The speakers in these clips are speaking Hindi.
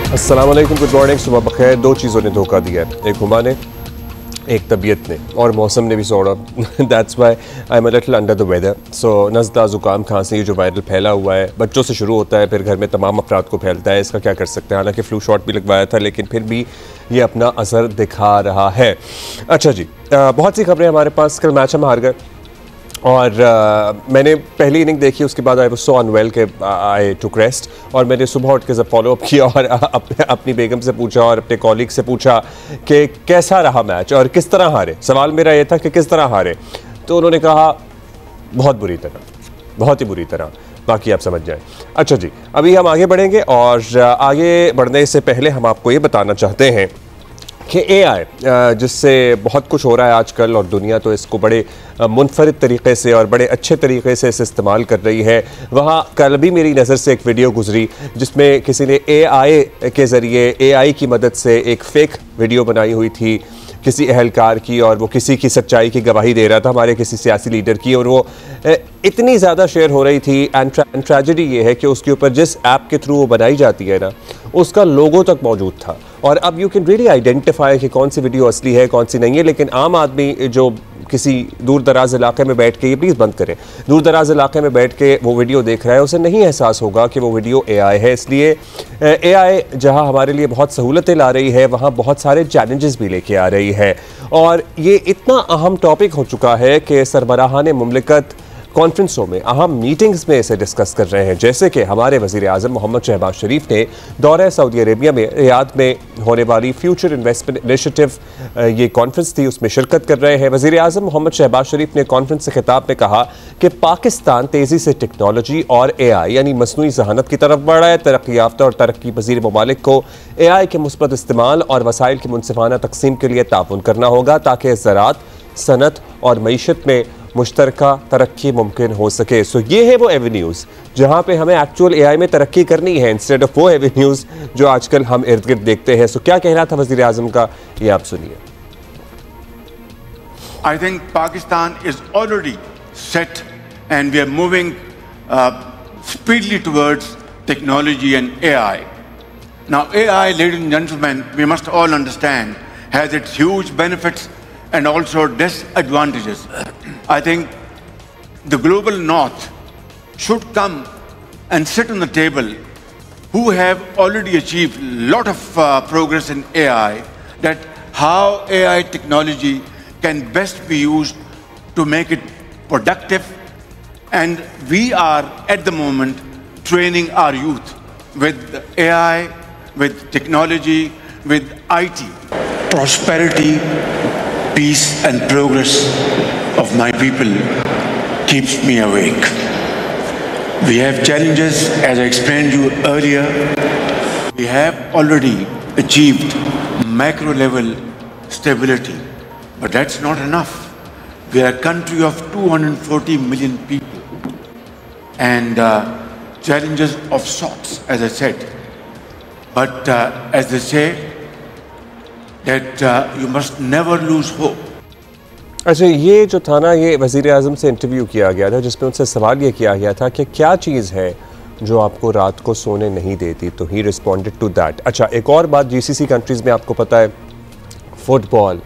अस्सलाम वालेकुम, गुड मॉर्निंग, सुबह बखैर। दो चीज़ों ने धोखा दिया है, एक हुमा ने, एक तबीयत ने, और मौसम ने भी सोड़ा। That's why I am a little under the weather. So नज़ला, ज़ुकाम, खांसी, ये जो वायरल फैला हुआ है बच्चों से शुरू होता है, फिर घर में तमाम अफराद को फैलता है। इसका क्या कर सकते हैं, हालांकि फ्लू शॉट भी लगवाया था, लेकिन फिर भी ये अपना असर दिखा रहा है। अच्छा जी, बहुत सी खबरें हमारे पास। कल मैच हम हार गए और मैंने पहली इनिंग देखी, उसके बाद आई वाज सो अनवेल के आई टुक रेस्ट, और मैंने सुबह उठ के जब फॉलो अप किया और अपनी बेगम से पूछा और अपने कॉलीग से पूछा कि कैसा रहा मैच और किस तरह हारे। सवाल मेरा ये था कि किस तरह हारे, तो उन्होंने कहा बहुत बुरी तरह, बहुत ही बुरी तरह। बाकी आप समझ जाएं। अच्छा जी, अभी हम आगे बढ़ेंगे और आगे बढ़ने से पहले हम आपको ये बताना चाहते हैं कि AI जिससे बहुत कुछ हो रहा है आजकल, और दुनिया तो इसको बड़े मुनफरिद तरीक़े से और बड़े अच्छे तरीक़े से इसे इस्तेमाल कर रही है। वहाँ कल भी मेरी नज़र से एक वीडियो गुजरी जिसमें किसी ने AI के ज़रिए, AI की मदद से एक फ़ेक वीडियो बनाई हुई थी किसी अहलकार की, और वो किसी की सच्चाई की गवाही दे रहा था, हमारे किसी सियासी लीडर की, और वो इतनी ज़्यादा शेयर हो रही थी। एंड ट्रेजेडी ये है कि उसके ऊपर जिस ऐप के थ्रू वो बनाई जाती है ना, उसका लोगो तक मौजूद था। और अब यू कैन रियली आइडेंटिफाई कि कौन सी वीडियो असली है, कौन सी नहीं है। लेकिन आम आदमी जो किसी दूर दराज इलाके में बैठ के, ये प्लीज़ बंद करें, दूर दराज इलाके में बैठ के वो वीडियो देख रहा है, उसे नहीं एहसास होगा कि वो वीडियो AI है। इसलिए AI जहां हमारे लिए बहुत सहूलतें ला रही है, वहां बहुत सारे चैलेंजेस भी लेके आ रही है। और ये इतना अहम टॉपिक हो चुका है कि सरबराहान मुमलिकत कॉन्फ्रेंसों में, अहम मीटिंग्स में इसे डिस्कस कर रहे हैं। जैसे कि हमारे वज़ीर आज़म मोहम्मद शहबाज शरीफ ने दौरे सऊदी अरेबिया में रियाद में होने वाली फ्यूचर इन्वेस्टमेंट इनिशिएटिव, ये कॉन्फ्रेंस थी, उसमें शिरकत कर रहे हैं। वज़ीर आज़म मोहम्मद शहबाज शरीफ ने कॉन्फ्रेंस से खिताब में कहा कि पाकिस्तान तेज़ी से टेक्नोलॉजी और AI यानी मसनूई ज़हानत की तरफ बढ़ा है। तरक्की याफ्ता और तरक्की पज़ीर ममालिक को AI के मुस्बत इस्तेमाल और वसाइल की मुनसिफाना तकसीम के लिए ताउन करना होगा ताकि ज़राअत, सनत और मईशत में मुश्तरका तरक्की मुमकिन हो सके। सो ये है वो एवेन्यूज़ जहाँ पे हमें एक्चुअल AI में तरक्की करनी है, इंस्टेड ऑफ वो एवेन्यूज़ जो आजकल हम इर्द गिर्द देखते हैं। सो क्या कहना था वज़ीर आज़म का, ये आप सुनिए। I think Pakistan is already set and we are moving speedily towards technology and AI. Now AI, ladies and gentlemen, we must all understand, has its huge benefits and also disadvantages. I think the global north should come and sit on the table who have already achieved a lot of progress in AI, that how AI technology can best be used to make it productive. And we are at the moment training our youth with AI, with technology, with IT. Prosperity, peace and progress of my people keeps me awake. We have challenges, as I explained to you earlier. We have already achieved macro level stability, but that's not enough. We are a country of 240 million people and challenges of sorts, as I said. But as they say, that you must never lose hope. अच्छा, ये जो था ना, ये वज़ीर आज़म से इंटरव्यू किया गया था जिसमें उनसे सवाल ये किया गया था कि क्या चीज़ है जो आपको रात को सोने नहीं देती, तो ही रिस्पॉन्डेड टू दैट। अच्छा, एक और बात, GCC कंट्रीज़ में आपको पता है football,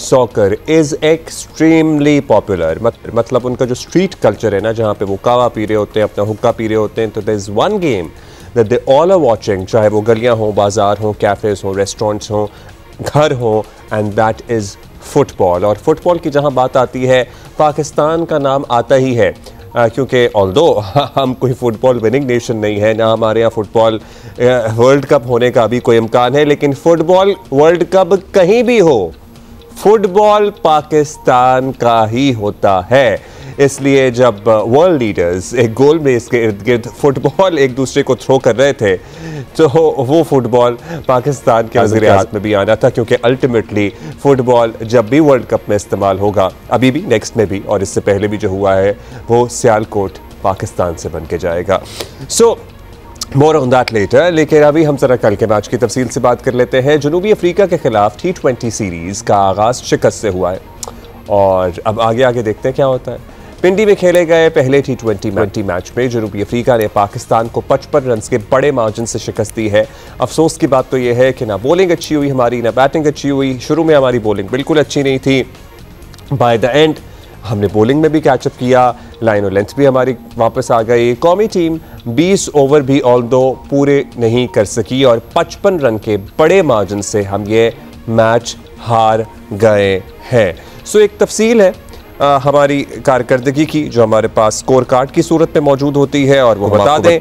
soccer is extremely popular. मतलब उनका जो स्ट्रीट कल्चर है ना, जहाँ पे वो कावा पी रहे होते हैं, अपना हुक्का पी रहे होते हैं, तो there is one game that they all are watching, चाहे वो गलियाँ हों, बाज़ार हों, कैफ़ेज़ हों, रेस्टोरेंट्स हों, घर हो, एंड दैट इज़ फुटबॉल। और फुटबॉल की जहां बात आती है, पाकिस्तान का नाम आता ही है, क्योंकि ऑल्दो हम कोई फुटबॉल विनिंग नेशन नहीं है, ना हमारे यहाँ फुटबॉल वर्ल्ड कप होने का भी कोई इम्कान है, लेकिन फुटबॉल वर्ल्ड कप कहीं भी हो, फुटबॉल पाकिस्तान का ही होता है। इसलिए जब वर्ल्ड लीडर्स एक गोल में इसके इर्द गिर्द फुटबॉल एक दूसरे को थ्रो कर रहे थे, तो वो फुटबॉल पाकिस्तान के वज़ीर आज़म में भी आना था, क्योंकि अल्टीमेटली फुटबॉल जब भी वर्ल्ड कप में इस्तेमाल होगा, अभी भी, नेक्स्ट में भी, और इससे पहले भी जो हुआ है, वो सियालकोट पाकिस्तान से बन के जाएगा। सो मोर ऑन दैट लेटर। लेकिन अभी हम जरा कल के मैच की तफसील से बात कर लेते हैं। जनूबी अफ्रीका के खिलाफ T20 सीरीज़ का आगाज़ शिकस्त से हुआ है और अब आगे देखते हैं क्या होता है। पिंडी में खेले गए पहले T20 मैच में जनूबी अफ्रीका ने पाकिस्तान को 55 रन के बड़े मार्जिन से शिकस्त दी है। अफसोस की बात तो यह है कि ना बॉलिंग अच्छी हुई हमारी, ना बैटिंग अच्छी हुई। शुरू में हमारी बॉलिंग बिल्कुल अच्छी नहीं थी, बाय द एंड हमने बॉलिंग में भी कैचअप किया, लाइन और लेंथ भी हमारी वापस आ गई। कौमी टीम 20 ओवर भी ऑल्दो पूरे नहीं कर सकी और 55 रन के बड़े मार्जिन से हम ये मैच हार गए हैं। सो एक तफसील है हमारी कारकर्दगी की जो हमारे पास स्कोर कार्ड की सूरत में मौजूद होती है, और वो बता दें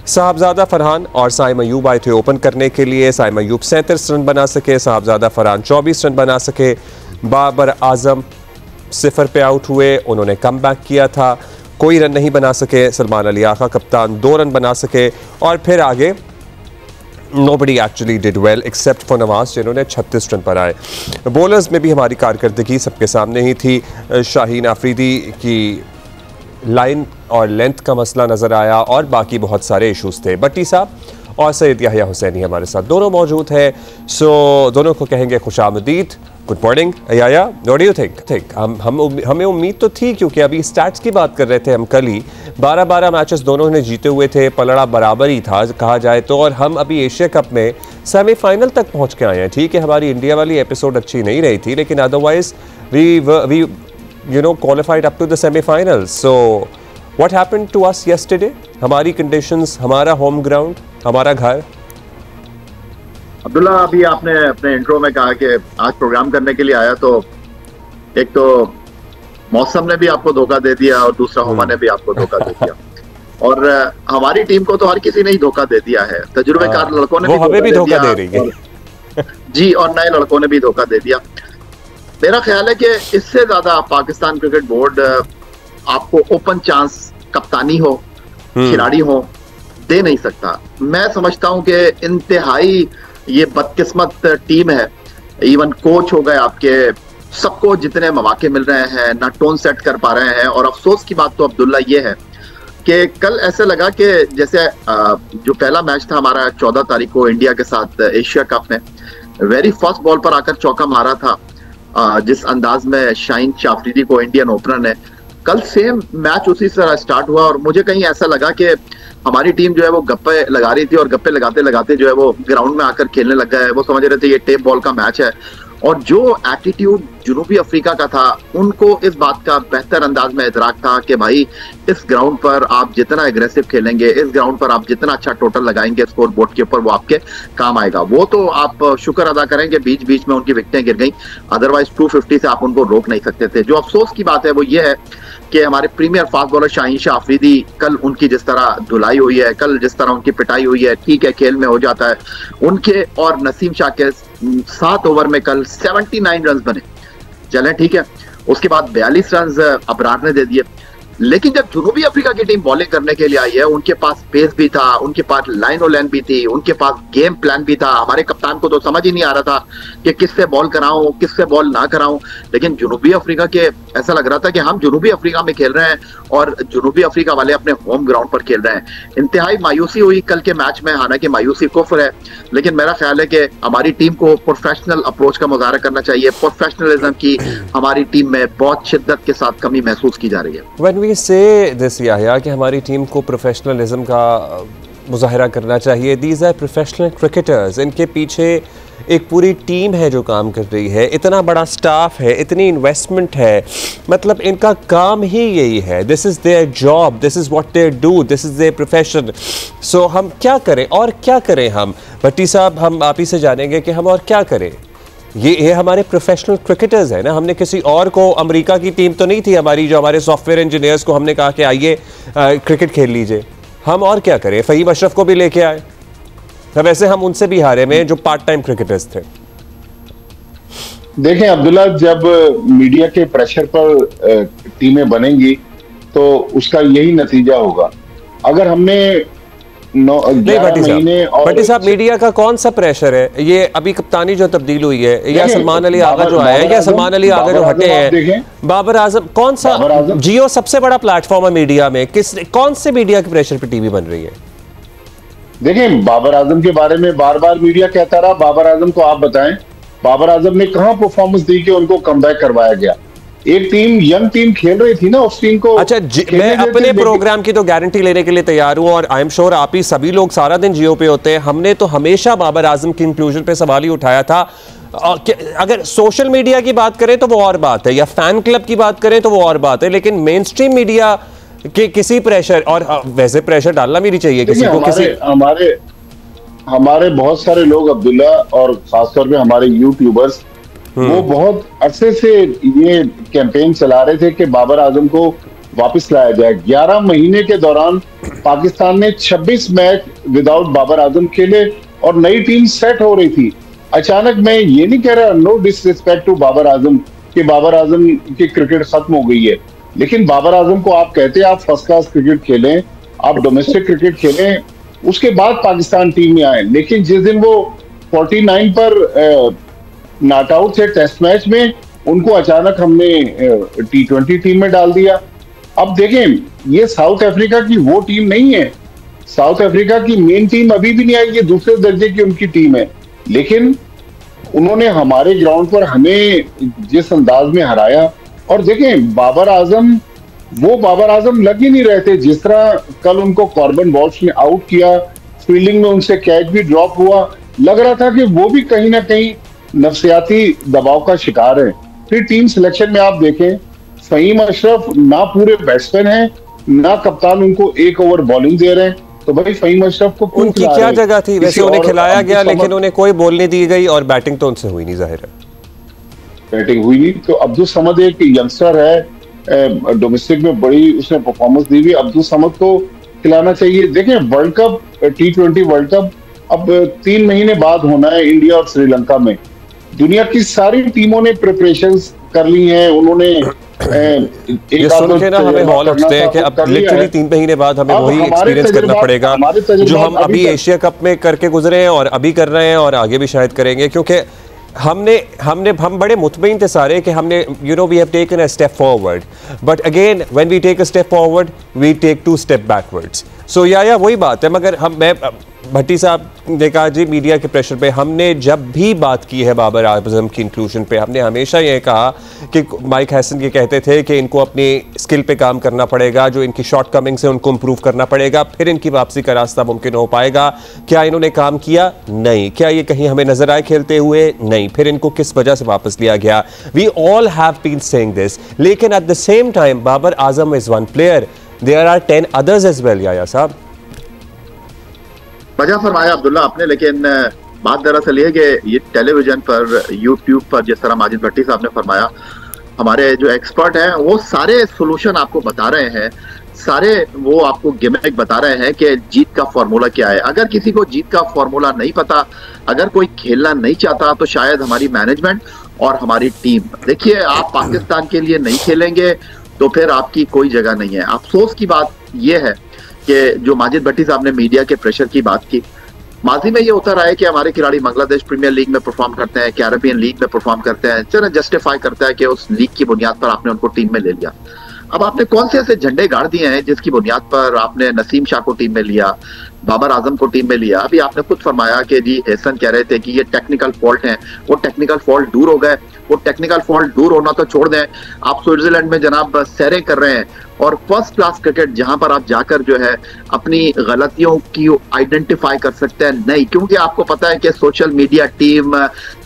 साहबजादा फरहान और साइम अयूब आए थे ओपन करने के लिए। साइम अयूब 37 रन बना सके, साहबजादा फरहान 24 रन बना सके। बाबर आजम 0 पे आउट हुए, उन्होंने कम बैक किया था, कोई रन नहीं बना सके। सलमान अली आका कप्तान 2 रन बना सके, और फिर आगे nobody actually did well except for Nawaz जिन्होंने 36 रन पर आए। बॉलर्स में भी हमारी कारकर्दगी सबके सामने ही थी। शाहीन आफरीदी की लाइन और लेंथ का मसला नज़र आया और बाकी बहुत सारे इश्यूज थे। भट्टी साहब और सैयद याहिया हुसैनी हमारे साथ दोनों मौजूद हैं, सो दोनों को कहेंगे खुशामदीद। Good morning Yahya, what do you think? हमें उम्मीद तो थी, क्योंकि अभी स्टैट्स की बात कर रहे थे हम कल ही, 12-12 मैचेस दोनों ने जीते हुए थे, पलड़ा बराबर ही था कहा जाए तो, और हम अभी एशिया कप में सेमीफाइनल तक पहुंच के आए हैं। ठीक है हमारी इंडिया वाली एपिसोड अच्छी नहीं रही थी, लेकिन otherwise we qualified up to the semifinal. So what happened to us yesterday? हमारी कंडीशंस, हमारा होम ग्राउंड, हमारा घर। अब्दुल्ला, अभी आपने अपने इंट्रो में कहा कि आज प्रोग्राम करने के लिए आया, तो एक तो मौसम ने भी आपको धोखा दे दिया और दूसरा हुमा ने भी आपको धोखा दे दिया, और हमारी टीम को तो हर किसी ने ही धोखा दे दिया है। तजुर्बेकार लड़कों ने भी धोखा दे रही है जी, और नए लड़कों ने भी धोखा दे दिया। मेरा ख्याल है कि इससे ज्यादा पाकिस्तान क्रिकेट बोर्ड आपको ओपन चांस, कप्तानी हो, खिलाड़ी हो, दे नहीं सकता। मैं समझता हूं कि इंतहाई ये बदकिस्मत टीम है। इवन कोच हो गए आपके, सबको जितने मौके मिल रहे हैं ना टोन सेट कर पा रहे हैं। और अफसोस की बात तो अब्दुल्ला ये है कि कल ऐसे लगा कि जैसे जो पहला मैच था हमारा 14 तारीख को इंडिया के साथ एशिया कप में, वेरी फर्स्ट बॉल पर आकर चौका मारा था जिस अंदाज में शाहीन आफरीदी को इंडियन ओपनर ने, कल सेम मैच उसी तरह स्टार्ट हुआ। और मुझे कहीं ऐसा लगा कि हमारी टीम जो है वो गप्पे लगा रही थी, और गप्पे लगाते लगाते जो है वो ग्राउंड में आकर खेलने लग गए। वो समझ रहे थे ये टेप बॉल का मैच है, और जो एटीट्यूड जनूबी अफ्रीका का था, उनको इस बात का बेहतर अंदाज में इदराक था कि भाई इस ग्राउंड पर आप जितना एग्रेसिव खेलेंगे, इस ग्राउंड पर आप जितना अच्छा टोटल लगाएंगे स्कोर बोर्ड के ऊपर, वो आपके काम आएगा। वो तो आप शुक्र अदा करें कि बीच बीच में उनकी विकेटें गिर गई, अदरवाइज 250 से आप उनको रोक नहीं सकते थे। जो अफसोस की बात है वो ये है कि हमारे premier fast bowler Shaheen Afridi, कल उनकी जिस तरह धुलाई हुई है, कल जिस तरह उनकी पिटाई हुई है, ठीक है खेल में हो जाता है उनके, और नसीम शाह के 7 ओवर में कल 79 रन बने, चले ठीक है। उसके बाद 42 रन अबरार ने दे दिए। लेकिन जब जनूबी अफ्रीका की टीम बॉलिंग करने के लिए आई है, उनके पास पेस भी था, उनके पास लाइन और लेन भी थी, उनके पास गेम प्लान भी था। हमारे कप्तान को तो समझ ही नहीं आ रहा था कि किससे बॉल कराऊं, किससे बॉल ना कराऊं। लेकिन जनूबी अफ्रीका के ऐसा लग रहा था कि हम जनूबी अफ्रीका में खेल रहे हैं और जनूबी अफ्रीका वाले अपने होम ग्राउंड पर खेल रहे हैं। इंतहाई मायूसी हुई कल के मैच में, हालांकि मायूसी कुफ्र है, लेकिन मेरा ख्याल है कि हमारी टीम को प्रोफेशनल अप्रोच का मुजाहरा करना चाहिए। प्रोफेशनलिज्म की हमारी टीम में बहुत शिद्दत के साथ कमी महसूस की जा रही है। We say this याहिया कि हमारी टीम को प्रोफेशनलिज्म का मुजाहरा करना चाहिए। दीज आर प्रोफेशनल क्रिकेटर्स, इनके पीछे एक पूरी टीम है जो काम कर रही है, इतना बड़ा स्टाफ है, इतनी इन्वेस्टमेंट है, मतलब इनका काम ही यही है। This is their job, this is what they do, this is their profession. So हम क्या करें और क्या करें? हम भट्टी साहब, हम आप ही से जानेंगे कि हम और क्या करें। ये हमारे प्रोफेशनल क्रिकेटर्स हैं ना, हमने किसी और को, अमेरिका की टीम तो नहीं थी हमारी जो हमारे सॉफ्टवेयर इंजीनियर्स को हमने कहा कि आइए क्रिकेट खेल लीजिए। हम और क्या करें? फ़हीम अशरफ को भी लेके आए, वैसे हम उनसे भी हारे में जो पार्ट टाइम क्रिकेटर्स थे। देखें अब्दुल्ला, जब मीडिया के प्रेशर पर टीमें बनेंगी तो उसका यही नतीजा होगा। अगर हमने भट्टी साहब, मीडिया का कौन सा प्रेशर है? ये अभी कप्तानी जो तब्दील हुई है, या सलमान अली आगा जो आए हैं, या सलमान अली आगा जो हटे हैं, बाबर आजम, कौन सा? जियो सबसे बड़ा प्लेटफॉर्म है मीडिया में, कौन से मीडिया के प्रेशर पे टीवी बन रही है? देखें, बाबर आजम के बारे में बार बार मीडिया कहता रहा। बाबर आजम को आप बताएं, बाबर आजम ने कहां परफॉर्मेंस दी कि उनको कमबैक करवाया गया? एक टीम, यंग टीम खेल रही थी ना, उस टीम को अच्छा मैं अपने प्रोग्राम की तो गारंटी लेने के लिए तैयार हूं, और आई एम श्योर आप ही सभी लोग सारा दिन जियो पे होते हैं। हमने तो हमेशा बाबर आजम की इंक्लूजन पे सवाल ही उठाया था। अगर सोशल मीडिया की बात करें तो वो और बात है, या फैन क्लब की बात करें तो वो और बात है, लेकिन मेन स्ट्रीम मीडिया के किसी प्रेशर, और वैसे प्रेशर डालना भी नहीं चाहिए किसी को। हमारे बहुत सारे लोग अब्दुल्ला, और खासतौर पे हमारे यूट्यूबर्स, वो बहुत अरसे से ये कैंपेन चला रहे थे कि बाबर आजम को वापस लाया जाए। 11 महीने के दौरान पाकिस्तान ने 26 मैच विदाउट बाबर आजम खेले और नई टीम सेट हो रही थी। अचानक, मैं ये नहीं कह रहा, no disrespect to Babar Azam, कि बाबर आजम की क्रिकेट खत्म हो गई है, लेकिन बाबर आजम को आप कहते हैं आप फर्स्ट क्लास क्रिकेट खेलें, आप डोमेस्टिक क्रिकेट खेलें, उसके बाद पाकिस्तान टीम में आए। लेकिन जिस दिन वो 49 पर नॉट आउट थे टेस्ट मैच में, उनको अचानक हमने T20 टीम में डाल दिया। अब देखें, ये साउथ अफ्रीका की वो टीम नहीं है, साउथ अफ्रीका की मेन टीम अभी भी नहीं आई, ये दूसरे दर्जे की उनकी टीम है। लेकिन उन्होंने हमारे ग्राउंड पर हमें जिस अंदाज में हराया, और देखें बाबर आजम, वो बाबर आजम लग ही नहीं रहे थे। जिस तरह कल उनको कॉर्बन वॉल्श ने आउट किया, फील्डिंग में उनसे कैच भी ड्रॉप हुआ, लग रहा था कि वो भी कहीं ना कहीं नफसियाती दबाव का शिकार है। फिर टीम सिलेक्शन में आप देखें, फहीम अशरफ ना पूरे बैट्समैन हैं, ना कप्तान उनको एक ओवर बॉलिंग दे रहे हैं, तो भाई फहीम अशरफ को उनकी क्या जगह थी? वैसे उन्हें खिलाया गया, लेकिन उन्हें कोई बॉल नहीं दी गई, और बैटिंग तो उनसे हुई नहीं, जाहिर है बैटिंग हुई नहीं। तो अब्दुल समद एक यंगस्टर है, डोमेस्टिक में बड़ी उसने परफॉर्मेंस दी हुई, अब्दुल समद को खिलाना चाहिए। देखें, world cup, T20 world cup अब 3 महीने बाद होना है इंडिया और श्रीलंका में। दुनिया की सारी टीमों ने प्रिपरेशंस कर ली हैं, उन्होंने ये सुन के ना हमें हॉल उठते हैं कि अब लिटरली 3 महीने बाद हमें वही एक्सपीरियंस करना पड़ेगा जो हम अभी एशिया कप में करके गुजरे हैं, और अभी कर रहे हैं, और आगे भी शायद करेंगे। क्योंकि हम बड़े मुतमईन थे सारे कि हमने, you know, we have taken a step forward, but again when we take a step forward we take 2 step backwards. So या वही बात है। मगर मैं भट्टी साहब ने कहा जी, मीडिया के प्रेशर पे हमने जब भी बात की है बाबर आजम की इंक्लूजन पे, हमने हमेशा ये कहा कि माइक हैसन ये कहते थे कि इनको अपनी स्किल पे काम करना पड़ेगा, जो इनकी शॉर्ट कमिंग्स है उनको इम्प्रूव करना पड़ेगा, फिर इनकी वापसी का रास्ता मुमकिन हो पाएगा। क्या इन्होंने काम किया? नहीं। क्या ये कहीं हमें नजर आए खेलते हुए? नहीं। फिर इनको किस वजह से वापस लिया गया? We all have been saying this, लेकिन at the same time Babar Azam is one player, there are 10 others as well. Yahya साहब, वजह फरमाया अब्दुल्ला आपने, लेकिन बात दरअसल ये कि ये टेलीविजन पर, यूट्यूब पर, जिस तरह माजिद भट्टी साहब ने फरमाया, हमारे जो एक्सपर्ट हैं वो सारे सोल्यूशन आपको बता रहे हैं, सारे वो आपको गिमिक बता रहे हैं कि जीत का फॉर्मूला क्या है। अगर किसी को जीत का फॉर्मूला नहीं पता, अगर कोई खेलना नहीं चाहता, तो शायद हमारी मैनेजमेंट और हमारी टीम, देखिए आप पाकिस्तान के लिए नहीं खेलेंगे तो फिर आपकी कोई जगह नहीं है। अफसोस की बात यह है कि जो माजिद भट्टी साहब ने मीडिया के प्रेशर की बात की, माजी में ये होता रहा है कि हमारे खिलाड़ी बांग्लादेश प्रीमियर लीग में परफॉर्म करते हैं, कैरेबियन लीग में परफॉर्म करते हैं, चलो जस्टिफाई करता है कि उस लीग की बुनियाद पर आपने उनको टीम में ले लिया। अब आपने कौन से ऐसे झंडे गाड़ दिए हैं जिसकी बुनियाद पर आपने नसीम शाह को टीम में लिया, बाबर आजम को टीम में लिया? अभी आपने खुद फरमाया कि जी एहसन कह रहे थे कि ये टेक्निकल फॉल्ट है, वो टेक्निकल फॉल्ट दूर हो गए। वो टेक्निकल फॉल्ट दूर होना तो छोड़ दें, आप स्विट्जरलैंड में जनाब सैरें कर रहे हैं, और फर्स्ट क्लास क्रिकेट जहां पर आप जाकर जो है अपनी गलतियों की आइडेंटिफाई कर सकते हैं। नहीं, क्योंकि आपको पता है कि सोशल मीडिया टीम,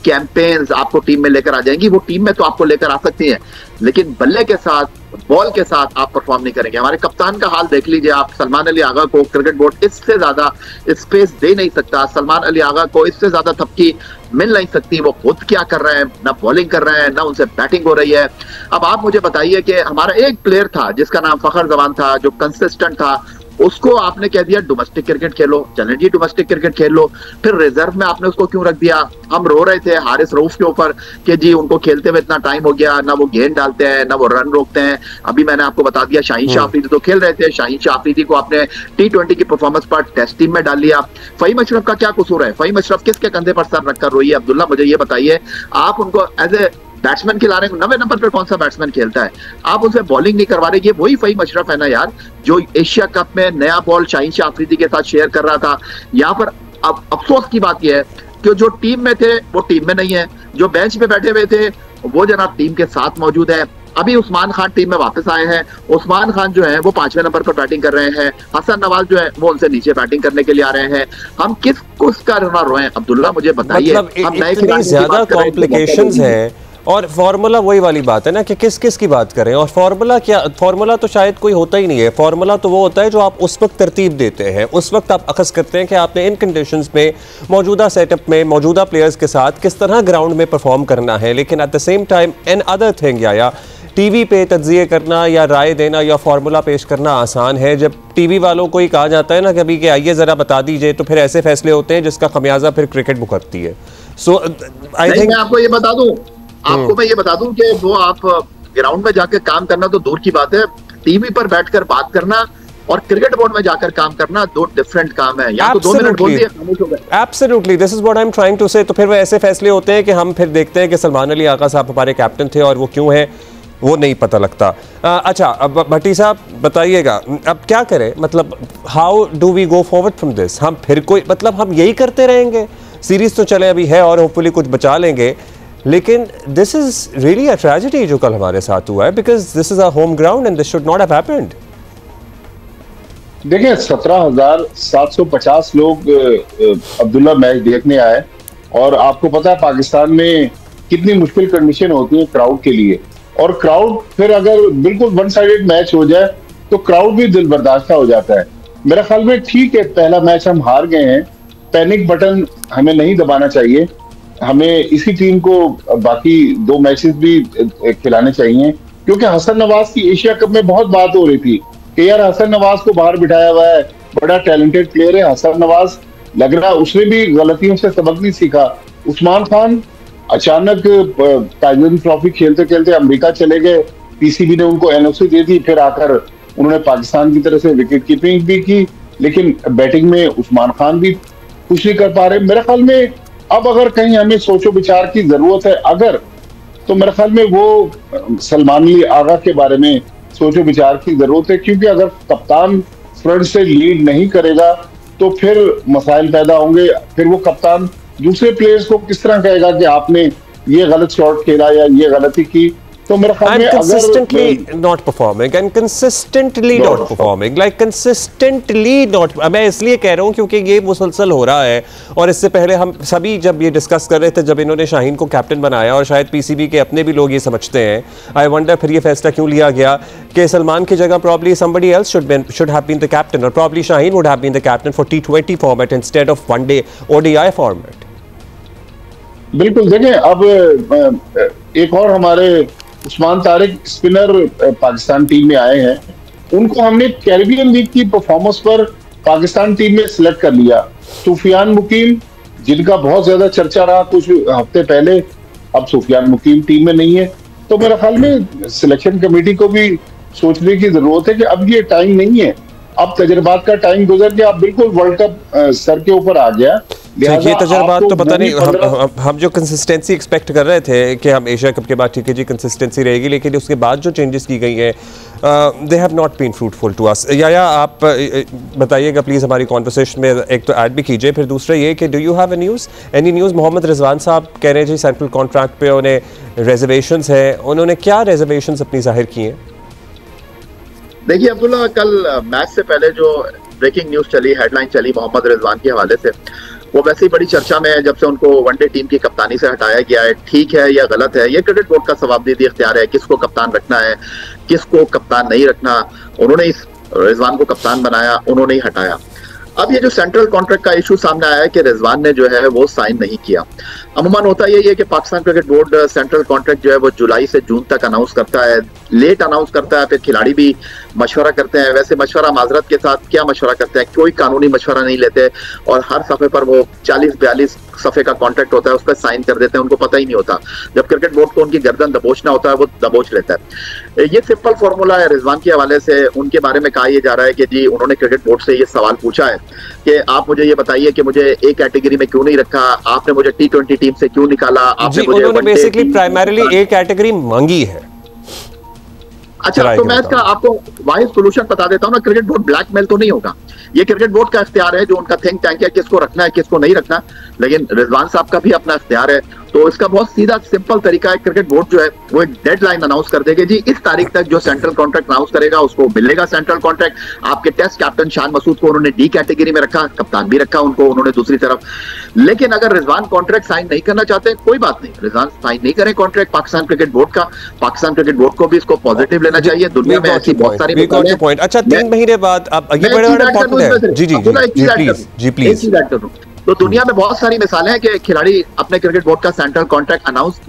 कैंपेन्स आपको टीम में लेकर आ जाएंगी। वो टीम में तो आपको लेकर आ सकती है, लेकिन बल्ले के साथ, बॉल के साथ आप परफॉर्म नहीं करेंगे। हमारे कप्तान का हाल देख लीजिए आप। सलमान अली आगा को क्रिकेट बोर्ड इससे ज्यादा स्पेस दे नहीं सकता, सलमान अली आगा को इससे ज्यादा थपकी मिल नहीं सकती। वो खुद क्या कर रहे हैं, ना बॉलिंग कर रहे हैं, ना उनसे बैटिंग हो रही है। अब आप मुझे बताइए कि हमारा एक प्लेयर था जिसका नाम फखर जमान था, जो कंसिस्टेंट था, उसको आपने कह दिया डोमेस्टिक क्रिकेट खेलो, चलें जी डोमेस्टिक क्रिकेट खेल लो। फिर रिजर्व में आपने उसको क्यों रख दिया? हम रो रहे थे हारिस रऊफ के ऊपर कि जी उनको खेलते हुए इतना टाइम हो गया, ना वो गेंद डालते हैं, ना वो रन रोकते हैं। अभी मैंने आपको बता दिया शाहीन शाह अफरीदी तो खेल रहे थे, शाहीन शाह अफरीदी को आपने T20 की परफॉर्मेंस पर टेस्ट टीम में डाल लिया। फहीम अशरफ का क्या कसूर है? फहीम अशरफ किसके कंधे पर सर रखकर रोई है? अब्दुल्ला मुझे ये बताइए, आप उनको एज ए बैट्समैन खिला रहे हैं, 90 नंबर पर कौन सा बैट्समैन खेलता है? आप उनसे बॉलिंग नहीं करवा रहे। ये वही फहीम अशरफ है ना यार, जो एशिया कप में नया बॉल शाहीन शाह अफरीदी के साथ शेयर कर रहा था। यहाँ पर अब अफसोस की बात यह है कि जो टीम में थे वो टीम में नहीं है, जो बेंच पे बैठे हुए थे वो जनाब टीम के साथ मौजूद है। अभी उस्मान खान टीम में वापस आए हैं। उस्मान खान जो है वो 5वें नंबर पर बैटिंग कर रहे हैं। हसन नवाज जो है वो उनसे नीचे बैटिंग करने के लिए आ रहे हैं। हम किसका रोए अब्दुल्ला, मुझे बताइए। मतलब इतनी ज्यादा कॉम्प्लिकेशंस हैं और फार्मूला वही वाली बात है ना कि किस किस की बात करें। और फार्मूला क्या, फार्मूला तो शायद कोई होता ही नहीं है। फार्मूला तो वो होता है जो आप उस वक्त तरतीब देते हैं, उस वक्त आप अखज़ करते हैं कि आपने इन कंडीशंस में मौजूदा सेटअप में मौजूदा प्लेयर्स के साथ किस तरह ग्राउंड में परफॉर्म करना है। लेकिन at the same time another thing या टीवी पे तज्जिए करना या राय देना या फार्मूला पेश करना आसान है। जब टीवी वालों को ही कहा जाता है ना कभी कि आइए ज़रा बता दीजिए, तो फिर ऐसे फैसले होते हैं जिसका खमियाजा फिर क्रिकेट भुगतती है। सो आई थिंक मैं आपको ये बता दूं, मैं ये बता दूं कि वो आप ग्राउंड में जाकर काम करना तो दूर की बात है, टीवी पर बैठकर बात करना और क्रिकेट बोर्ड में जाकर काम करना दो डिफरेंट काम है। या तो 2 मिनट बोल दिए, खामोश हो गए। Absolutely, this is what I am trying to say. तो फिर वो ऐसे फैसले होते हैं कि हम फिर देखते हैं कि सलमान अली आगा साहब हमारे कैप्टन थे और वो क्यों है वो नहीं पता लगता। अच्छा, अब भट्टी साहब बताइएगा अब क्या करें, मतलब how do we go forward from this. हम फिर कोई मतलब हम यही करते रहेंगे, सीरीज तो चले अभी है और होपफुली कुछ बचा लेंगे, लेकिन this is really a tragedy जो कल हमारे साथ हुआ है, because this is a home ground and this should not have happened. देखिए 17,750 लोग अब्दुल्ला मैच देखने आए और आपको पता है पाकिस्तान में कितनी मुश्किल कंडीशन होती है क्राउड के लिए। और क्राउड फिर अगर बिल्कुल वन साइडेड मैच हो जाए तो क्राउड भी दिल बर्दाश्त हो जाता है। मेरा ख्याल में ठीक है, पहला मैच हम हार गए हैं, पैनिक बटन हमें नहीं दबाना चाहिए। हमें इसी टीम को बाकी 2 मैचेस भी खिलाने चाहिए, क्योंकि हसन नवाज की एशिया कप में बहुत बात हो रही थी कि यार हसन नवाज को बाहर बिठाया हुआ है, बड़ा टैलेंटेड प्लेयर है हसन नवाज, लग रहा उसने भी गलतियों से सबक नहीं सीखा। उस्मान खान अचानक टाइगर ट्रॉफी खेलते खेलते अमेरिका चले गए, पीसीबी ने उनको एनओसी दे दी, फिर आकर उन्होंने पाकिस्तान की तरफ से विकेट कीपिंग भी की, लेकिन बैटिंग में उस्मान खान भी कुछ नहीं कर पा रहे। मेरे ख्याल में अब अगर कहीं हमें सोचो विचार की जरूरत है अगर, तो मेरे ख्याल में वो सलमान अली आगा के बारे में सोचो विचार की जरूरत है, क्योंकि अगर कप्तान फ्रंट से लीड नहीं करेगा तो फिर मसाइल पैदा होंगे। फिर वो कप्तान दूसरे प्लेयर्स को किस तरह कहेगा कि आपने ये गलत शॉट खेला या ये गलती की। तो मेरे ख्याल में consistently not performing and consistently not performing, like consistently not, मैं इसलिए कह रहा हूँ क्योंकि ये मुसलसल हो रहा है। और इससे पहले हम सभी जब ये डिस्कस कर रहे थे, जब इन्होंने शाहीन को कैप्टन बनाया, और शायद पीसीबी के अपने भी लोग ये समझते हैं, आई वंडर फिर ये फैसला क्यों लिया गया कि सलमान की जगह probably somebody else should have been the captain, और probably Shaheen would have been the captain for T20 format instead of one day ODI format। बिल्कुल, देखें अब एक और हमारे उस्मान तारिक स्पिनर पाकिस्तान टीम में आए हैं, उनको हमने कैरिबियन लीग की परफॉर्मेंस पर पाकिस्तान टीम में सिलेक्ट कर लिया। सुफियान मुकीम जिनका बहुत ज्यादा चर्चा रहा कुछ हफ्ते पहले, अब सुफियान मुकीम टीम में नहीं है। तो मेरे ख्याल में सिलेक्शन कमेटी को भी सोचने की जरूरत है कि अब ये टाइम नहीं है, अब तजर्बात का टाइम गुजर गया, अब बिल्कुल वर्ल्ड कप सर के ऊपर आ गया। ये तजर्बात तो पता नहीं, हम जो कंसिस्टेंसी एक्सपेक्ट कर रहे थे कि हम एशिया कप के बाद ठीक है जी कंसिस्टेंसी रहेगी, लेकिन उसके बाद जो चेंजेस की गई हैं they have not been fruitful to us. या आप बताइएगा प्लीज़ हमारी कॉन्वर्सेशन में, एक तो ऐड भी कीजिए, फिर दूसरा ये कि do you have any news. Mohammad Rizwan साहब कह रहे हैं जी सेंट्रल कॉन्ट्रैक्ट पे उन्हें रिजर्वेशंस हैं, उन्होंने क्या रिजर्वेशंस अपनी जाहिर की हैं? देखिए अब्दुल्ला, कल मैच से पहले जो ब्रेकिंग न्यूज चली, हेडलाइन चली मोहम्मद रिजवान के हवाले से, वो वैसे ही बड़ी चर्चा में है जब से उनको वनडे टीम की कप्तानी से हटाया गया है। ठीक है या गलत है, ये क्रिकेट बोर्ड का सवाबदीदी इख्तियार है, किसको कप्तान रखना है किसको कप्तान नहीं रखना। उन्होंने इस रिजवान को कप्तान बनाया, उन्होंने ही हटाया। अब ये जो सेंट्रल कॉन्ट्रैक्ट का इशू सामने आया है कि रिजवान ने जो है वो साइन नहीं किया। अमूमन होता यही है कि Pakistan cricket board central contract जो है वो जुलाई से जून तक अनाउंस करता है, लेट अनाउंस करता है, फिर खिलाड़ी भी मशवरा करते हैं। वैसे मशवरा माजरत के साथ क्या मशवरा करते हैं, कोई कानूनी मशवरा नहीं लेते और हर सफ़े पर वो 40-42 सफ़े का कॉन्ट्रैक्ट होता है, उस पर साइन कर देते हैं, उनको पता ही नहीं होता। जब क्रिकेट बोर्ड को उनकी गर्दन दबोचना होता है वो दबोच लेता है। ये सिंपल फॉर्मूला है। रिजवान के हवाले से उनके बारे में कहा यह जा रहा है कि जी उन्होंने क्रिकेट बोर्ड से ये सवाल पूछा है कि आप मुझे ये बताइए कि मुझे ए कैटेगरी में क्यों नहीं रखा, आपने मुझे T20 टीम से क्यों निकाला, आपने मुझे उन्होंने बेसिकली प्राइमरीली ए कैटेगरी मांगी है। अच्छा, तो मैं इसका आपको वाहिद सोल्यूशन बता देता हूँ ना, क्रिकेट बोर्ड ब्लैकमेल तो नहीं होगा, ये क्रिकेट बोर्ड का इख्तियार है, जो उनका थिंक टैंक है, किसको रखना है किसको नहीं रखना। लेकिन रिजवान साहब का भी अपना इख्तियार है, तो इसका बहुत सीधा सिंपल तरीका है, क्रिकेट बोर्ड जो है वो एक डेडलाइन अनाउंस कर देगी जी, इस तारीख तक जो सेंट्रल कॉन्ट्रैक्ट अनाउंस करेगा उसको मिलेगा सेंट्रल कॉन्ट्रैक्ट। आपके टेस्ट कैप्टन शान मसूद को उन्होंने डी कैटेगरी में रखा, कप्तान भी रखा उनको उन्होंने दूसरी तरफ। लेकिन अगर रिजवान कॉन्ट्रैक्ट साइन नहीं करना चाहते कोई बात नहीं, रिजवान साइन नहीं करें कॉन्ट्रैक्ट पाकिस्तान क्रिकेट बोर्ड का, पाकिस्तान क्रिकेट बोर्ड को भी इसको पॉजिटिव लेना चाहिए। दुनिया में ऐसी बहुत सारी पॉइंट। अच्छा 3 महीने बाद अब ये बड़े इंपॉर्टेंट है। जी प्लीज। तो दुनिया में बहुत सारी मिसालें हैं कि खिलाड़ी अपने क्रिकेट बोर्ड का सेंट्रल कॉन्ट्रैक्ट अनाउंस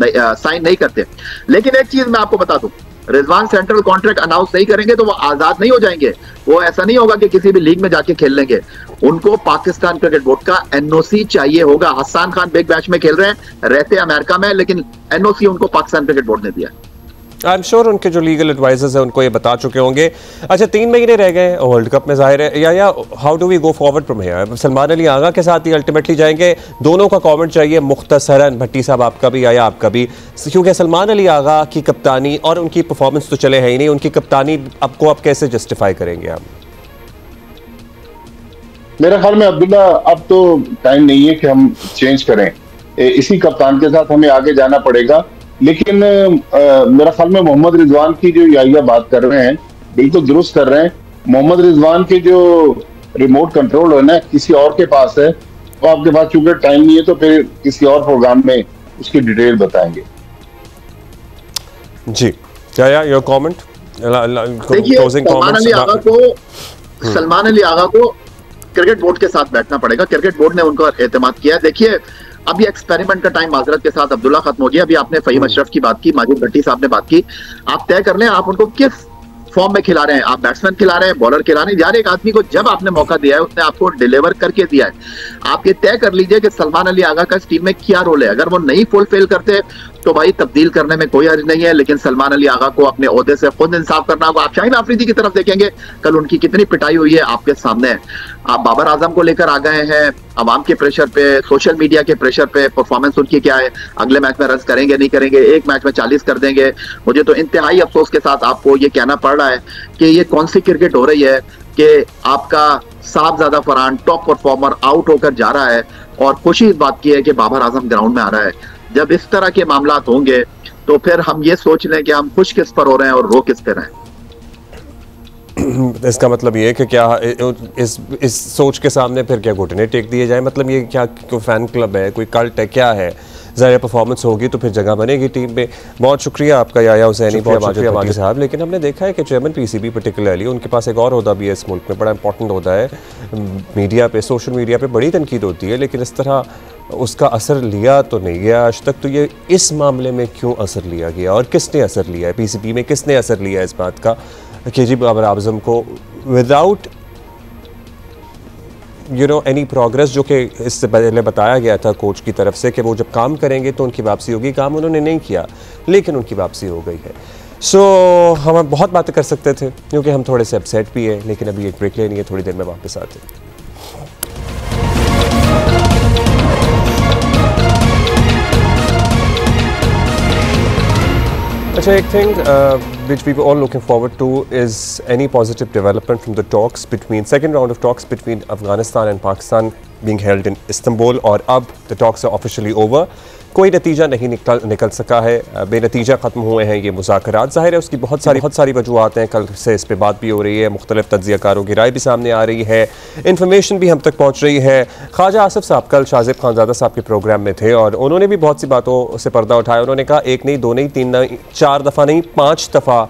साइन नहीं करते। लेकिन एक चीज मैं आपको बता दूं, रिजवान सेंट्रल कॉन्ट्रैक्ट अनाउंस नहीं करेंगे तो वो आजाद नहीं हो जाएंगे। वो ऐसा नहीं होगा कि किसी भी लीग में जाके खेल लेंगे, उनको पाकिस्तान क्रिकेट बोर्ड का एनओसी चाहिए होगा। हसन खान बिग बैश में खेल रहे हैं, रहते अमेरिका में, लेकिन एनओसी उनको पाकिस्तान क्रिकेट बोर्ड ने दिया। आई एम श्योर उनके जो लीगल एडवाइजर्स हैं उनको ये बता चुके होंगे। अच्छा 3 महीने रह गए वर्ल्ड कप में, जाहिर है या how do we go forward from here? Salman Ali Agha के साथ ही अल्टीमेटली जाएंगे? दोनों का कमेंट चाहिए मुख्तसरन, भट्टी साहब आपका भी या आपका भी, क्योंकि सलमान अली आगा की कप्तानी और उनकी परफॉर्मेंस तो चले है ही नहीं, उनकी कप्तानी आपको आप कैसे जस्टिफाई करेंगे आप? मेरे ख्याल में अब्दुल्ला अब तो टाइम नहीं है कि हम चेंज करें, इसी कप्तान के साथ हमें आगे जाना पड़ेगा। लेकिन मेरा ख्याल में मोहम्मद रिजवान की जो याहिया बात कर रहे हैं बिल्कुल दुरुस्त कर रहे हैं। मोहम्मद रिजवान के जो रिमोट कंट्रोल है ना किसी और के पास है, तो आपके पास चूंकि टाइम नहीं है तो फिर किसी और प्रोग्राम में उसकी डिटेल बताएंगे। जी या योर कमेंट? देखिए सलमान अली आगा को क्रिकेट बोर्ड के साथ बैठना पड़ेगा, क्रिकेट बोर्ड ने उनको एतमाद किया है। देखिए अभी एक्सपेरिमेंट का टाइम माजरत के साथ अब्दुल्ला खत्म हो गया। अभी आपने फहीम अशरफ की बात की, माजिद भट्टी साहब ने बात की, आप तय कर लें आप उनको किस फॉर्म में खिला रहे हैं, आप बैट्समैन खिला रहे हैं, बॉलर खिला रहे हैं। यार एक आदमी को जब आपने मौका दिया है उसने आपको डिलीवर करके दिया है। आप ये तय कर लीजिए कि सलमान अली आगा का इस टीम में क्या रोल है। अगर वो नहीं फुलफिल करते तो भाई तब्दील करने में कोई हर्ज नहीं है, लेकिन सलमान अली आगा को अपने ओहदे से खुद इंसाफ करना होगा। आप शाहीन आफरीदी की तरफ देखेंगे, कल उनकी कितनी पिटाई हुई है आपके सामने है। आप बाबर आजम को लेकर आ गए हैं, अवाम के प्रेशर पे, सोशल मीडिया के प्रेशर पे, परफॉर्मेंस उनकी क्या है, अगले मैच में रन करेंगे नहीं करेंगे, एक मैच में 40 कर देंगे। मुझे तो इंतहाई अफसोस के साथ आपको ये कहना पड़ रहा है कि ये कौन सी क्रिकेट हो रही है कि आपका साहबजादा फरहान टॉप परफॉर्मर आउट होकर जा रहा है और खुशी इस बात की है कि बाबर आजम ग्राउंड में आ रहा है। जब इस तरह के मामलात होंगे तो फिर हम ये सोच लें कि हम खुश किस पर हो रहे हैं और रो किस पर हैं। इसका मतलब ये है कि क्या इस सोच के सामने फिर क्या घुटने टेक दिए जाए? मतलब ये क्या कोई फैन क्लब है, कोई कल्ट है, क्या है? ज़ाहिर परफॉर्मेंस होगी तो फिर जगह बनेगी टीम में। बहुत शुक्रिया आपका याया हुसैनी, बहुत शुक्रिया माजिद साहब। लेकिन हमने देखा है कि चेयरमैन पीसीबी पर्टिकुलरली, उनके पास एक और ओहदा भी है इस मुल्क में, बड़ा इंपॉर्टेंट होता है। मीडिया पे, सोशल मीडिया पे बड़ी तनकीद होती है, लेकिन इस तरह उसका असर लिया तो नहीं गया आज तक। तो ये इस मामले में क्यों असर लिया गया और किसने असर लिया है? पीसीबी में किसने असर लिया है इस बात का कि जी बाबर आजम को विदाउट एनी प्रोग्रेस, जो कि इससे पहले बताया गया था कोच की तरफ से कि वो जब काम करेंगे तो उनकी वापसी होगी, काम उन्होंने नहीं किया लेकिन उनकी वापसी हो गई है। सो हम बहुत बातें कर सकते थे क्योंकि हम थोड़े से अपसेट भी हैं, लेकिन अभी एक ब्रेक लेनी है, थोड़ी देर में वापस आते हैं। अच्छा, एक thing which we were all looking forward to is any positive development from the talks between second round of talks between Afghanistan and Pakistan being held in Istanbul, और अब the talks are officially over। कोई नतीजा नहीं निकल सका है, बेनतीजा ख़त्म हुए हैं ये मुज़ाकरात। ज़ाहिर है उसकी बहुत सारी वजूहात हैं, कल से इस पर बात भी हो रही है, मुख्तलिफ तज्ज़ियाकारों की राय भी सामने आ रही है, इन्फॉर्मेशन भी हम तक पहुँच रही है। ख्वाजा आसिफ साहब कल शाहज़ेब खानज़ादा साहब के प्रोग्राम में थे और उन्होंने भी बहुत सी बातों से पर्दा उठाया। उन्होंने कहा एक नहीं, दो नहीं, तीन नहीं, 4 दफ़ा नहीं, 5 दफ़ा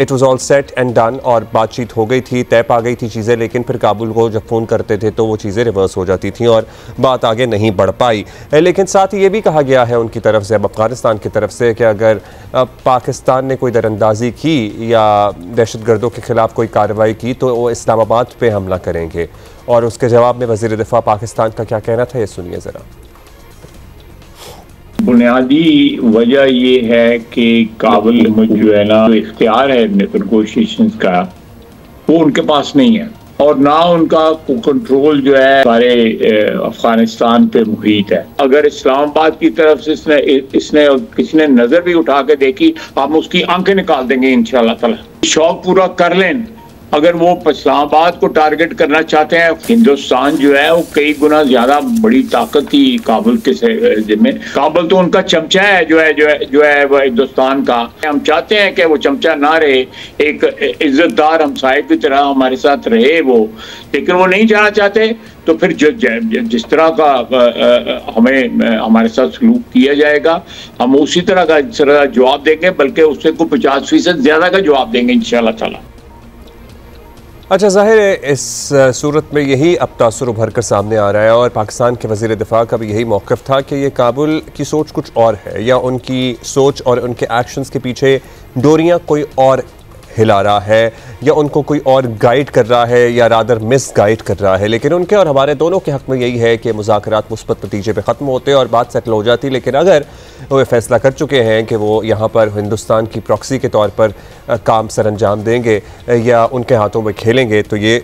it was all set and done और बातचीत हो गई थी, तय पा गई थी चीज़ें, लेकिन फिर काबुल को जब फ़ोन करते थे तो वो चीज़ें रिवर्स हो जाती थी और बात आगे नहीं बढ़ पाई। लेकिन साथ ही ये भी कहा गया है उनकी तरफ से, अब अफ़गानिस्तान की तरफ से, कि अगर पाकिस्तान ने कोई दरअंदाजी की या दहशतगर्दों के ख़िलाफ़ कोई कार्रवाई की तो वो इस्लामाबाद पे हमला करेंगे। और उसके जवाब में वज़ीर दिफ़ा पाकिस्तान का क्या कहना था, ये सुनिए ज़रा। बुनियादी वजह ये है कि काबुल में जो है ना इख्तियार है नेगोशिएशंस का, वो उनके पास नहीं है और ना उनका कंट्रोल जो है सारे अफगानिस्तान पे मुहित है। अगर इस्लामाबाद की तरफ से इसने किसी ने नजर भी उठा के देखी, हम उसकी आंखें निकाल देंगे इंशाल्लाह ताला। शौक पूरा कर लें अगर वो इस्लामाबाद को टारगेट करना चाहते हैं, हिंदुस्तान जो है वो कई गुना ज्यादा बड़ी ताकत थी काबुल के जिम्मे। काबुल तो उनका चमचा है जो है वो हिंदुस्तान का। हम चाहते हैं कि वो चमचा ना रहे, एक इज्जतदार हमसाये की तरह हमारे साथ रहे वो, लेकिन वो नहीं जाना चाहते। तो फिर जिस तरह का हमें हमारे साथ सलूक किया जाएगा, हम उसी तरह का जवाब देंगे, बल्कि उससे को 50% ज्यादा का जवाब देंगे इंशाअल्लाह ताला। अच्छा, ज़ाहिर है इस सूरत में यही अब तासुर उभर कर सामने आ रहा है और पाकिस्तान के वज़ीर दिफ़ा का भी यही मौक़िफ़ था कि ये काबुल की सोच कुछ और है, या उनकी सोच और उनके एक्शंस के पीछे डोरियाँ कोई और हिला रहा है, या उनको कोई और गाइड कर रहा है, या रादर मिस गाइड कर रहा है। लेकिन उनके और हमारे दोनों के हक़ में यही है कि मुज़ाकरात मुस्बत नतीजे पे ख़त्म होते और बात सेटल हो जाती। लेकिन अगर वो फैसला कर चुके हैं कि वो यहाँ पर हिंदुस्तान की प्रॉक्सी के तौर पर काम सर अंजाम देंगे या उनके हाथों में खेलेंगे, तो ये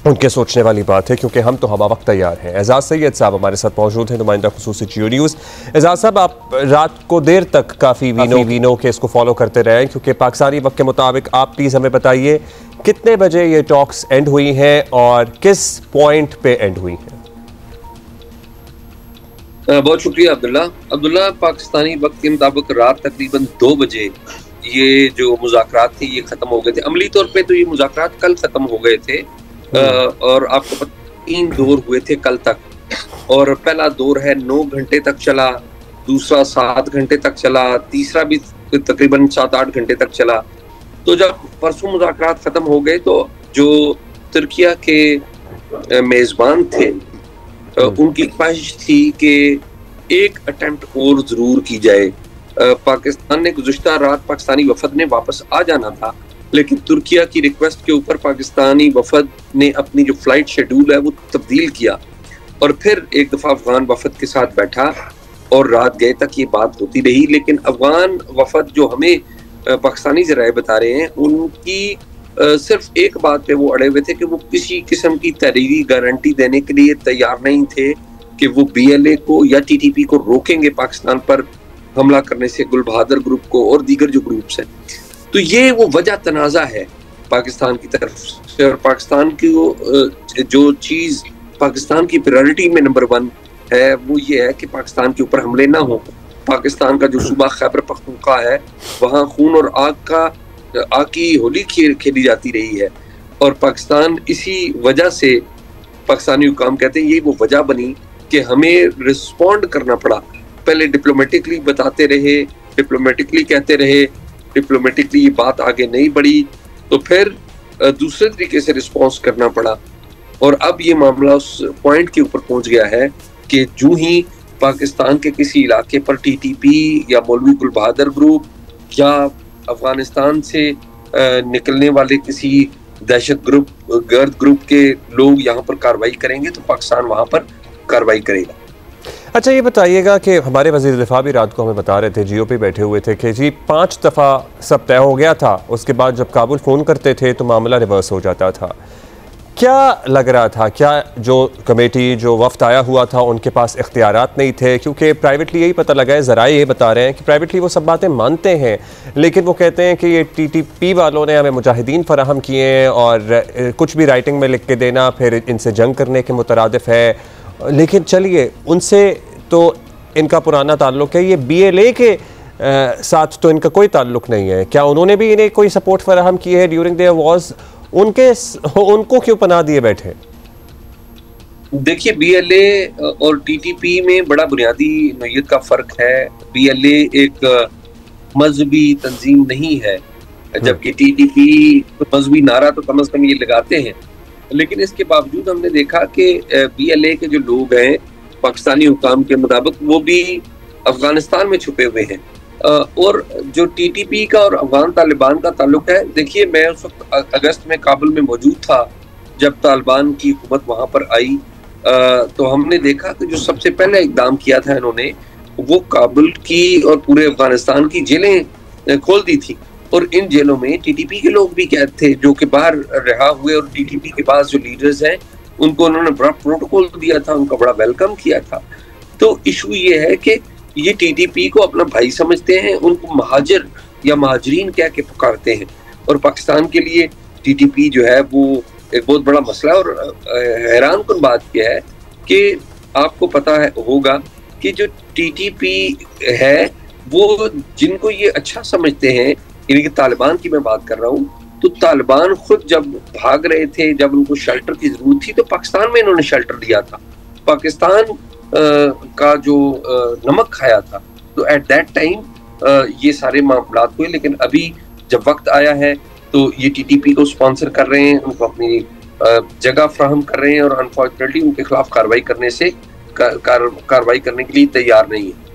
उनके सोचने वाली बात है, क्योंकि हम तो हवा वक्त तैयार हैं। एजाज़ सैयद साहब हमारे साथ मौजूद हैं, नुमाइंदा खुसूसी जियो न्यूज़। एजाज़ साहब, आप रात को देर तक काफ़ी वीनो के इसको फॉलो करते रहे, क्योंकि पाकिस्तानी वक्त के मुताबिक आप प्लीज़ हमें बताइए कितने बजे ये टॉक्स एंड हुई हैं और किस पॉइंट पे एंड हुई हैं? बहुत शुक्रिया अब्दुल्ला। पाकिस्तानी वक्त के मुताबिक रात तकरीबन 2 बजे ये जो मुज़ाकरात थे ये ख़त्म हो गए थे। अमली तौर पे तो ये मुज़ाकरात कल ख़त्म हो गए थे, और आपको पता 3 दौर हुए थे कल तक, और पहला दौर है 9 घंटे तक चला, दूसरा 7 घंटे तक चला, तीसरा भी तकरीबन 7-8 घंटे तक चला। तो जब परसों मुज़ाकरात ख़त्म हो गए तो जो तुर्किया के मेज़बान थे उनकी ख्वाहिश थी कि एक अटेम्प्ट और ज़रूर की जाए। पाकिस्तान ने गुज़िश्ता रात पाकिस्तानी वफद ने वापस आ जाना था, लेकिन तुर्किया की रिक्वेस्ट के ऊपर पाकिस्तानी वफद ने अपनी जो फ्लाइट शेड्यूल है वो तब्दील किया, और फिर एक दफ़ा अफगान वफद के साथ बैठा और रात गए तक ये बात होती रही। लेकिन अफगान वफद जो हमें पाकिस्तानी ज़राए बता रहे हैं, उनकी सिर्फ एक बात पे वो अड़े हुए थे कि वो किसी किस्म की तहरीरी गारंटी देने के लिए तैयार नहीं थे कि वो BLA को या TTP को रोकेंगे पाकिस्तान पर हमला करने से, गुल बहादुर ग्रुप को और दीगर जो ग्रुप्स हैं। तो ये वो वजह तनाज़ा है पाकिस्तान की तरफ से, और पाकिस्तान की जो चीज़ पाकिस्तान की प्रायोरिटी में नंबर 1 है वो ये है कि पाकिस्तान के ऊपर हमले ना हो। पाकिस्तान का जो सूबा खैबर पख्तूनख्वा है, वहाँ खून और आग की होली खेली जाती रही है, और पाकिस्तान इसी वजह से पाकिस्तानी हुकाम कहते हैं यही वो वजह बनी कि हमें रिस्पॉन्ड करना पड़ा। पहले डिप्लोमेटिकली बताते रहे, डिप्लोमेटिकली कहते रहे, डिप्लोमेटिकली ये बात आगे नहीं बढ़ी, तो फिर दूसरे तरीके से रिस्पॉन्स करना पड़ा, और अब ये मामला उस पॉइंट के ऊपर पहुंच गया है कि जो ही पाकिस्तान के किसी इलाके पर TTP या मौलवी गुल बहादुर ग्रुप या अफगानिस्तान से निकलने वाले किसी दहशत गर्द ग्रुप के लोग यहाँ पर कार्रवाई करेंगे तो पाकिस्तान वहाँ पर कार्रवाई करेगा। अच्छा, ये बताइएगा कि हमारे वज़ीर दिफ़ा भी रात को हमें बता रहे थे, जियो पे बैठे हुए थे, कि जी 5 दफ़ा सब तय हो गया था, उसके बाद जब काबुल फ़ोन करते थे तो मामला रिवर्स हो जाता था। क्या लग रहा था, क्या जो कमेटी जो वफ्द आया हुआ था उनके पास इख्तियारात नहीं थे? क्योंकि प्राइवेटली यही पता लगा है, ज़राए ये बता रहे हैं कि प्राइवेटली वो सब बातें मानते हैं, लेकिन वो कहते हैं कि ये TTP वालों ने हमें मुजाहिदीन फराहम किए हैं और कुछ भी राइटिंग में लिख के देना फिर इनसे जंग करने के मुतरादिफ है। लेकिन चलिए, उनसे तो इनका पुराना ताल्लुक़ है, ये BLA के साथ तो इनका कोई ताल्लुक़ नहीं है। क्या उन्होंने भी इन्हें कोई सपोर्ट फराहम की है ड्यूरिंग देयर वॉर्स? उनको क्यों पनाह दिए बैठे? देखिए, BLA और TTP में बड़ा बुनियादी नोयत का फ़र्क है। BLA एक मजहबी तंजीम नहीं है, जबकि TTP मजहबी नारा तो कम से कम ये लगाते हैं। लेकिन इसके बावजूद हमने देखा कि BLA के जो लोग हैं पाकिस्तानी हुकाम के मुताबिक वो भी अफगानिस्तान में छुपे हुए हैं, और जो TTP का और अफगान तालिबान का ताल्लुक है, देखिए मैं उस वक्त अगस्त में काबुल में मौजूद था जब तालिबान की हुकूमत वहाँ पर आई, तो हमने देखा कि जो सबसे पहले इकदाम किया था इन्होंने वो काबुल की और पूरे अफगानिस्तान की जेलें खोल दी थी, और इन जेलों में TTP के लोग भी कैद थे जो कि बाहर रहा हुए, और TTP के पास जो लीडर्स हैं उनको उन्होंने बड़ा प्रोटोकॉल दिया था, उनका बड़ा वेलकम किया था। तो इशू ये है कि ये TTP को अपना भाई समझते हैं, उनको महाजिर या महाजरीन कह के पुकारते हैं, और पाकिस्तान के लिए TTP जो है वो एक बहुत बड़ा मसला है। और हैरान कुन बात यह है कि आपको पता है होगा कि जो TTP है वो जिनको ये अच्छा समझते हैं, यानी कि तालिबान की मैं बात कर रहा हूँ, तो तालिबान खुद जब भाग रहे थे, जब उनको शेल्टर की जरूरत थी, तो पाकिस्तान में इन्होंने शेल्टर दिया था, पाकिस्तान का जो नमक खाया था। तो एट दैट टाइम ये सारे मामला हुए, लेकिन अभी जब वक्त आया है तो ये TTP को स्पॉन्सर कर रहे हैं, उनको अपनी जगह फ्राहम कर रहे हैं, और अनफॉर्चुनेटली उनके खिलाफ कार्रवाई करने से कार्रवाई करने के लिए तैयार नहीं है।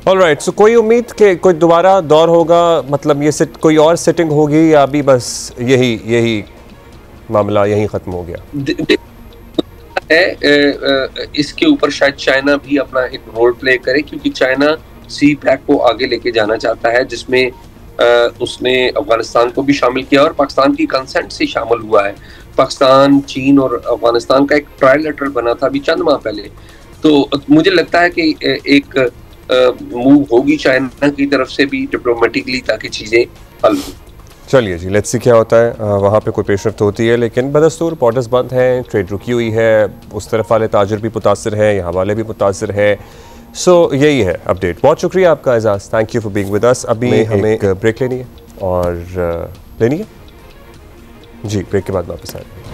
ऑलराइट, सो कोई उम्मीद कि कोई दोबारा दौर होगा, मतलब ये कोई और सेटिंग होगी, या अभी बस यही मामला यही खत्म हो गया है? इसके ऊपर शायद चाइना भी अपना एक रोल प्ले करे, क्योंकि चाइना CPEC को आगे लेके जाना चाहता है, जिसमें उसने अफगानिस्तान को भी शामिल किया और पाकिस्तान की कंसेंट से शामिल हुआ है। पाकिस्तान, चीन और अफगानिस्तान का एक ट्रायलैटरल बना था अभी चंद माह पहले। तो मुझे लगता है कि एक मूव होगी चाइना की तरफ से भी डिप्लोमेटिकली, ताकि चीजें हल हों। चलिए जी, लेट्स सी क्या होता है। वहाँ पे कोई पेशरफ्त होती है, लेकिन बदस्तूर बॉर्डर्स बंद हैं, ट्रेड रुकी हुई है, उस तरफ वाले ताजिर भी मुतासर हैं, यहाँ वाले भी मुतासर हैं। सो यही है अपडेट। बहुत शुक्रिया आपका Ejaz, thank you for being with us. अभी हमें एक ब्रेक लेनी है, और लेनी है जी, ब्रेक के बाद वापस आएंगे।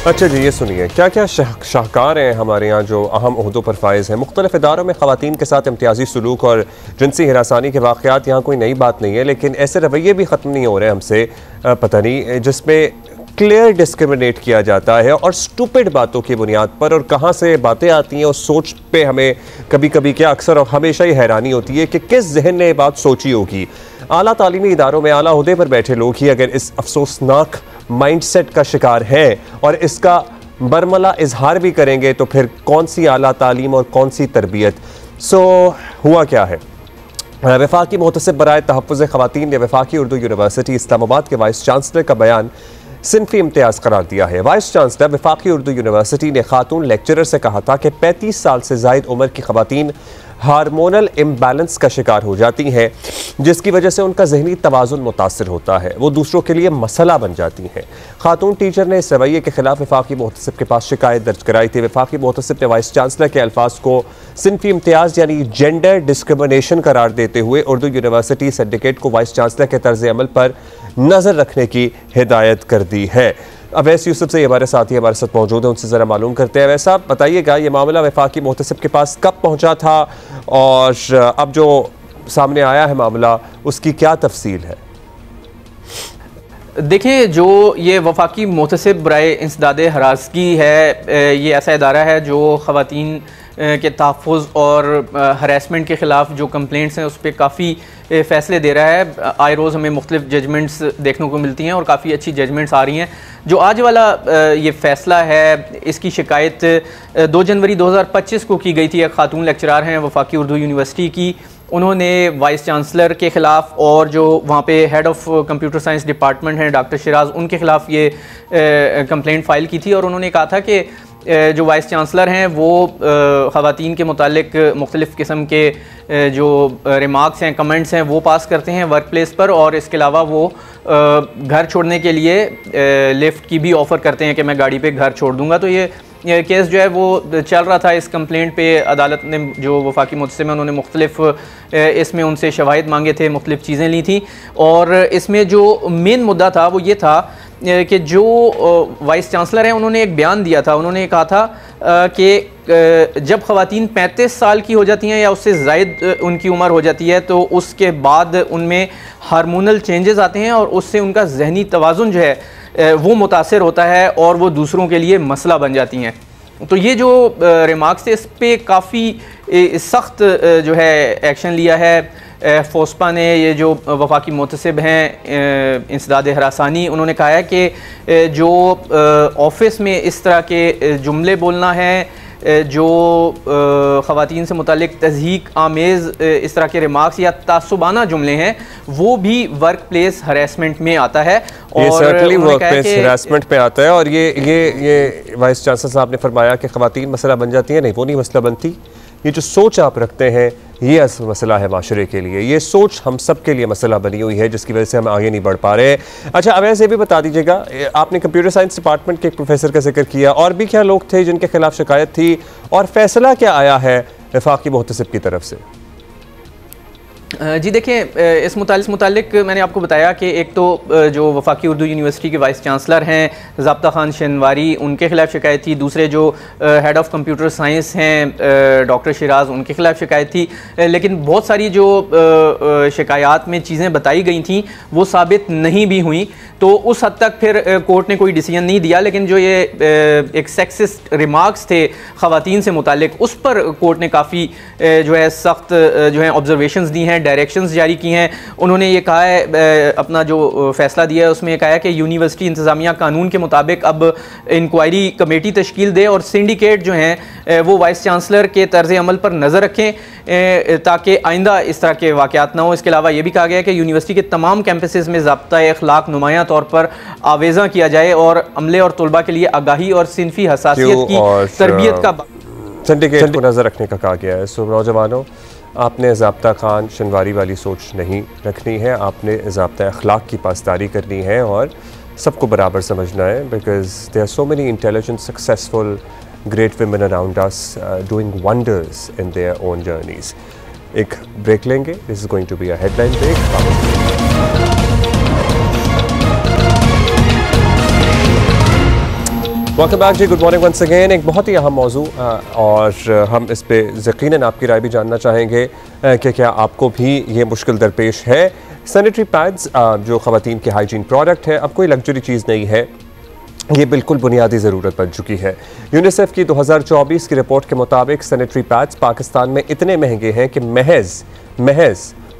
अच्छा जी, ये सुनिए, क्या क्या शाहकार हैं हमारे यहाँ जो अहम ओहदों पर फायज़ हैं। मुख्तलिफ इदारों में ख़वातीन के साथ इम्तियाजी सलूक और जिनसी हिरासानी के वाक़यात यहाँ कोई नई बात नहीं है, लेकिन ऐसे रवैये भी ख़त्म नहीं हो रहे हमसे, पता नहीं, जिसमें क्लियर डिस्क्रिमिनेट किया जाता है और स्टूपिड बातों की बुनियाद पर। और कहाँ से बातें आती हैं उस सोच पे हमें कभी कभी क्या अक्सर और हमेशा ही हैरानी होती है कि किस जहन ने बात सोची होगी। आला तालीमी इदारों में आला ओहदे पर बैठे लोग ही अगर इस अफसोसनाक माइंडसेट का शिकार है और इसका बरमला इजहार भी करेंगे, तो फिर कौन सी आला तालीम और कौन सी तरबियत। सो हुआ क्या है, वफाकी मोहतसिब बराए तहफ़्फ़ुज़ ख़वातीन ने वफाकी उर्दू यूनिवर्सिटी इस्लामाबाद के वाइस चांसलर का बयान सिनफी इम्तियाज़ करार दिया है। वाइस चांसलर वफाकी उर्दू यूनिवर्सिटी ने खातून लेक्चरर से कहा था कि 35 साल से ज़ायद उम्र की ख़वातीन हार्मोनल इम्बैलेंस का शिकार हो जाती हैं, जिसकी वजह से उनका जहनी तवाज़ुन मुतासर होता है, वो दूसरों के लिए मसला बन जाती हैं। खातून टीचर ने इस रवैये के खिलाफ वफाकी मोहतसिब के पास शिकायत दर्ज कराई थी। वफाकी मोहतसिब ने वाइस चांसलर के अल्फाज को सिनफी इम्तियाज़ यानी जेंडर डिस्क्रिमिनेशन करार देते हुए उर्दू यूनिवर्सिटी सिंडिकेट को वाइस चांसलर के तर्ज अमल पर नज़र रखने की हिदायत कर दी है। अवैस यूसुफ से हमारे साथी हमारे साथ मौजूद हैं, उनसे ज़रा मालूम करते हैं। वैसा बताइएगा, ये मामला वफाकी मोहतसिब के पास कब पहुंचा था और अब जो सामने आया है मामला, उसकी क्या तफसील है? देखिए, जो ये वफाकी मोहतसिब बराए इंसदादे हरासगी है, ये ऐसा इदारा है जो ख़वातीन के तहफ़्फ़ुज़ और हरासमेंट के ख़िलाफ़ जो कंप्लेंट्स हैं उस पर काफ़ी फ़ैसले दे रहा है। आए रोज़ हमें मुख्तलिफ जजमेंट्स देखने को मिलती हैं और काफ़ी अच्छी जजमेंट्स आ रही हैं। जो आज वाला ये फ़ैसला है, इसकी शिकायत 2 जनवरी 2025 को की गई थी। एक खातून लेक्चरार हैं वफाकी उर्दू यूनिवर्सिटी की, उन्होंने वाइस चांसलर के ख़िलाफ़ और जो वहाँ पे head of computer science department हैं डॉक्टर शिराज, उनके ख़िलाफ़ ये कंप्लेंट फ़ाइल की थी। और उन्होंने कहा था कि जो वाइस चांसलर हैं वो ख़वातीन के मुतालिक मुख्तलिफ़ किस्म के जो रिमार्क्स हैं, कमेंट्स हैं, वो पास करते हैं वर्क प्लेस पर, और इसके अलावा वो घर छोड़ने के लिए लिफ्ट की भी ऑफ़र करते हैं कि मैं गाड़ी पे घर छोड़ दूँगा। तो ये केस जो है वो चल रहा था। इस कंप्लेंट पे अदालत ने, जो वफाकी मुहतसिब हैं, उन्होंने मुख्तलिफ इसमें उनसे शवाहिद मांगे थे, मुख्तलिफ चीज़ें ली थी। और इसमें जो मेन मुद्दा था वो ये था कि जो वाइस चांसलर हैं उन्होंने एक बयान दिया था। उन्होंने कहा था कि जब ख़वातीन 35 साल की हो जाती हैं या उससे ज़ायद उनकी उम्र हो जाती है, तो उसके बाद उनमें हार्मोनल चेंजेस आते हैं और उससे उनका जहनी तवाज़ुन जो है वो मुतासर होता है और वो दूसरों के लिए मसला बन जाती हैं। तो ये जो रिमार्क्स थे, इस पर काफ़ी सख्त जो है एक्शन लिया है फोस्पा ने। ये जो वफाकी मोहतसिब हैं इंसदाद हरासानी, उन्होंने कहा है कि जो ऑफिस में इस तरह के जुमले बोलना है, जो ख़वातीन से मुतालिक तज़हीक आमेज़ इस तरह के रिमार्क्स या तासुबाना जुमले हैं, वो भी वर्क प्लेस हरासमेंट में आता है। और वर्क प्लेस हरासमेंट में आता है। और ये वाइस चांसलर साहब ने फरमाया कि ख़वातीन मसला बन जाती है। नहीं, वो नहीं मसला बनती। ये जो सोच आप रखते हैं ये असल मसला है माशरे के लिए, ये सोच हम सब के लिए मसला बनी हुई है जिसकी वजह से हम आगे नहीं बढ़ पा रहे। अच्छा, अब ऐसे भी बता दीजिएगा, आपने कंप्यूटर साइंस डिपार्टमेंट के एक प्रोफेसर का जिक्र किया, और भी क्या लोग थे जिनके खिलाफ शिकायत थी और फैसला क्या आया है वफाकी मुहतसिब की तरफ से? जी देखिए, इस मुतालिक मैंने आपको बताया कि एक तो जो वफाकी उर्दू यूनिवर्सिटी के वाइस चांसलर हैं ज़ाब्ता खान शनवारी, उनके खिलाफ शिकायत थी। दूसरे जो हेड ऑफ़ कंप्यूटर साइंस हैं डॉक्टर शिराज, उनके खिलाफ शिकायत थी। लेकिन बहुत सारी जो शिकायत में चीज़ें बताई गई थी वो साबित नहीं भी हुई, तो उस हद तक फिर कोर्ट ने कोई डिसीजन नहीं दिया। लेकिन जो ये एक सेक्सिस्ट रिमार्क्स थे ख़वातीन से मुतालिक, उस पर कोर्ट ने काफ़ी जो है सख्त जो है ऑब्जर्वेशंस दी हैं, डायरेक्शंस जारी की हैं। उन्होंने ये कहा है, अपना जो फैसला दिया है उसमें ये कहा है कि यूनिवर्सिटी इंतज़ामिया कानून के मुताबिक अब इंक्वायरी कमेटी तश्कील दे और सिंडिकेट जो हैं वो वाइस चांसलर के तर्ज़ अमल पर नज़र रखें ताकि आइंदा इस तरह के वाक़यात ना हो। इसके अलावा ये भी कहा गया है कि यूनिवर्सिटी के तमाम कैंपसेस में ज़ाब्ता अखलाक नुमायां तौर पर आवेज़ा किया जाए और अमले और तलबा के लिए आगाही और सिनफी हसासियत की तरबियत का सिंडिकेट को नज़र रखने का कहा गया है। सो नौजवानों, आपने ज़ाब्ता खान शनवारी वाली सोच नहीं रखनी है, आपने ज़ाब्ता अखलाक की पासदारी करनी है और सबको बराबर समझना है, because there are so many intelligent successful great women around us doing wonders in their own journeys. एक ब्रेक लेंगे, this is going to be a headline break. Welcome back जी, गुड मॉर्निंग वंस अगेन। एक बहुत ही अहम मौजू और हम इस पे यकीनन आपकी राय भी जानना चाहेंगे कि क्या आपको भी ये मुश्किल दरपेश है। सैनिटरी पैड्स जो ख़वातीन के हाइजीन प्रोडक्ट है, अब कोई लग्जरी चीज़ नहीं है, ये बिल्कुल बुनियादी ज़रूरत बन चुकी है। यूनिसेफ की 2024 की रिपोर्ट के मुताबिक सैनिटरी पैड्स पाकिस्तान में इतने महंगे हैं कि महज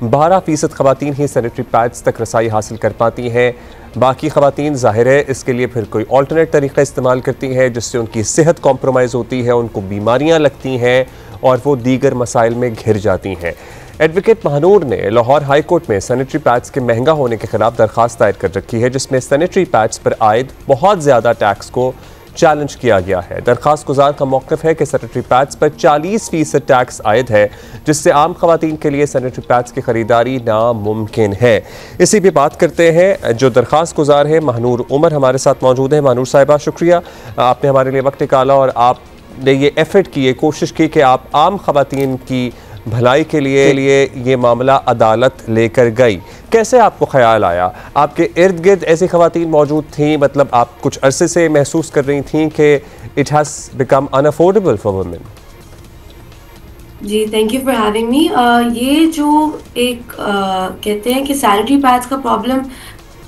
12% ख़वातीन ही सैनिटरी पैड्स तक रसाई हासिल कर पाती हैं। बाकी ख़वातीन ज़ाहिर है इसके लिए फिर कोई ऑल्टरनेट तरीक़ा इस्तेमाल करती हैं जिससे उनकी सेहत कॉम्प्रोमाइज़ होती है, उनको बीमारियाँ लगती हैं और वो दीगर मसाइल में घिर जाती हैं। एडवोकेट महानूर ने लाहौर हाई कोर्ट में सैनिटरी पैड्स के महंगा होने के खिलाफ दरख्वास्त दायर कर रखी है, जिसमें सैनिटरी पैड्स पर आयद बहुत ज़्यादा टैक्स को चैलेंज किया गया है। दरख्वास्त गुजार का मौक़िफ़ है कि सैनिटरी पैड्स पर 40% टैक्स आयद है, जिससे आम ख़वातीन के लिए सैनिटरी पैड्स की ख़रीदारी नामुमकिन है। इसी पर बात करते हैं, जो दरख्वास्त गुजार है महानूर उमर हमारे साथ मौजूद है। महानूर साहिबा, शुक्रिया, आपने हमारे लिए वक्त निकाला और आपने ये एफर्ट की, ये कोशिश की कि आप आम ख़वातीन की भलाई के लिए ये मामला अदालत लेकर गई। कैसे आपको ख्याल आया? आपके इर्द गिर्द ऐसी ख़वातीन मौजूद थीं, मतलब आप कुछ अरसे से महसूस कर रही थीं कि it has become unaffordable for women? जी, thank you for having me. ये जो एक कहते हैं कि सैनिटरी पैड्स का प्रॉब्लम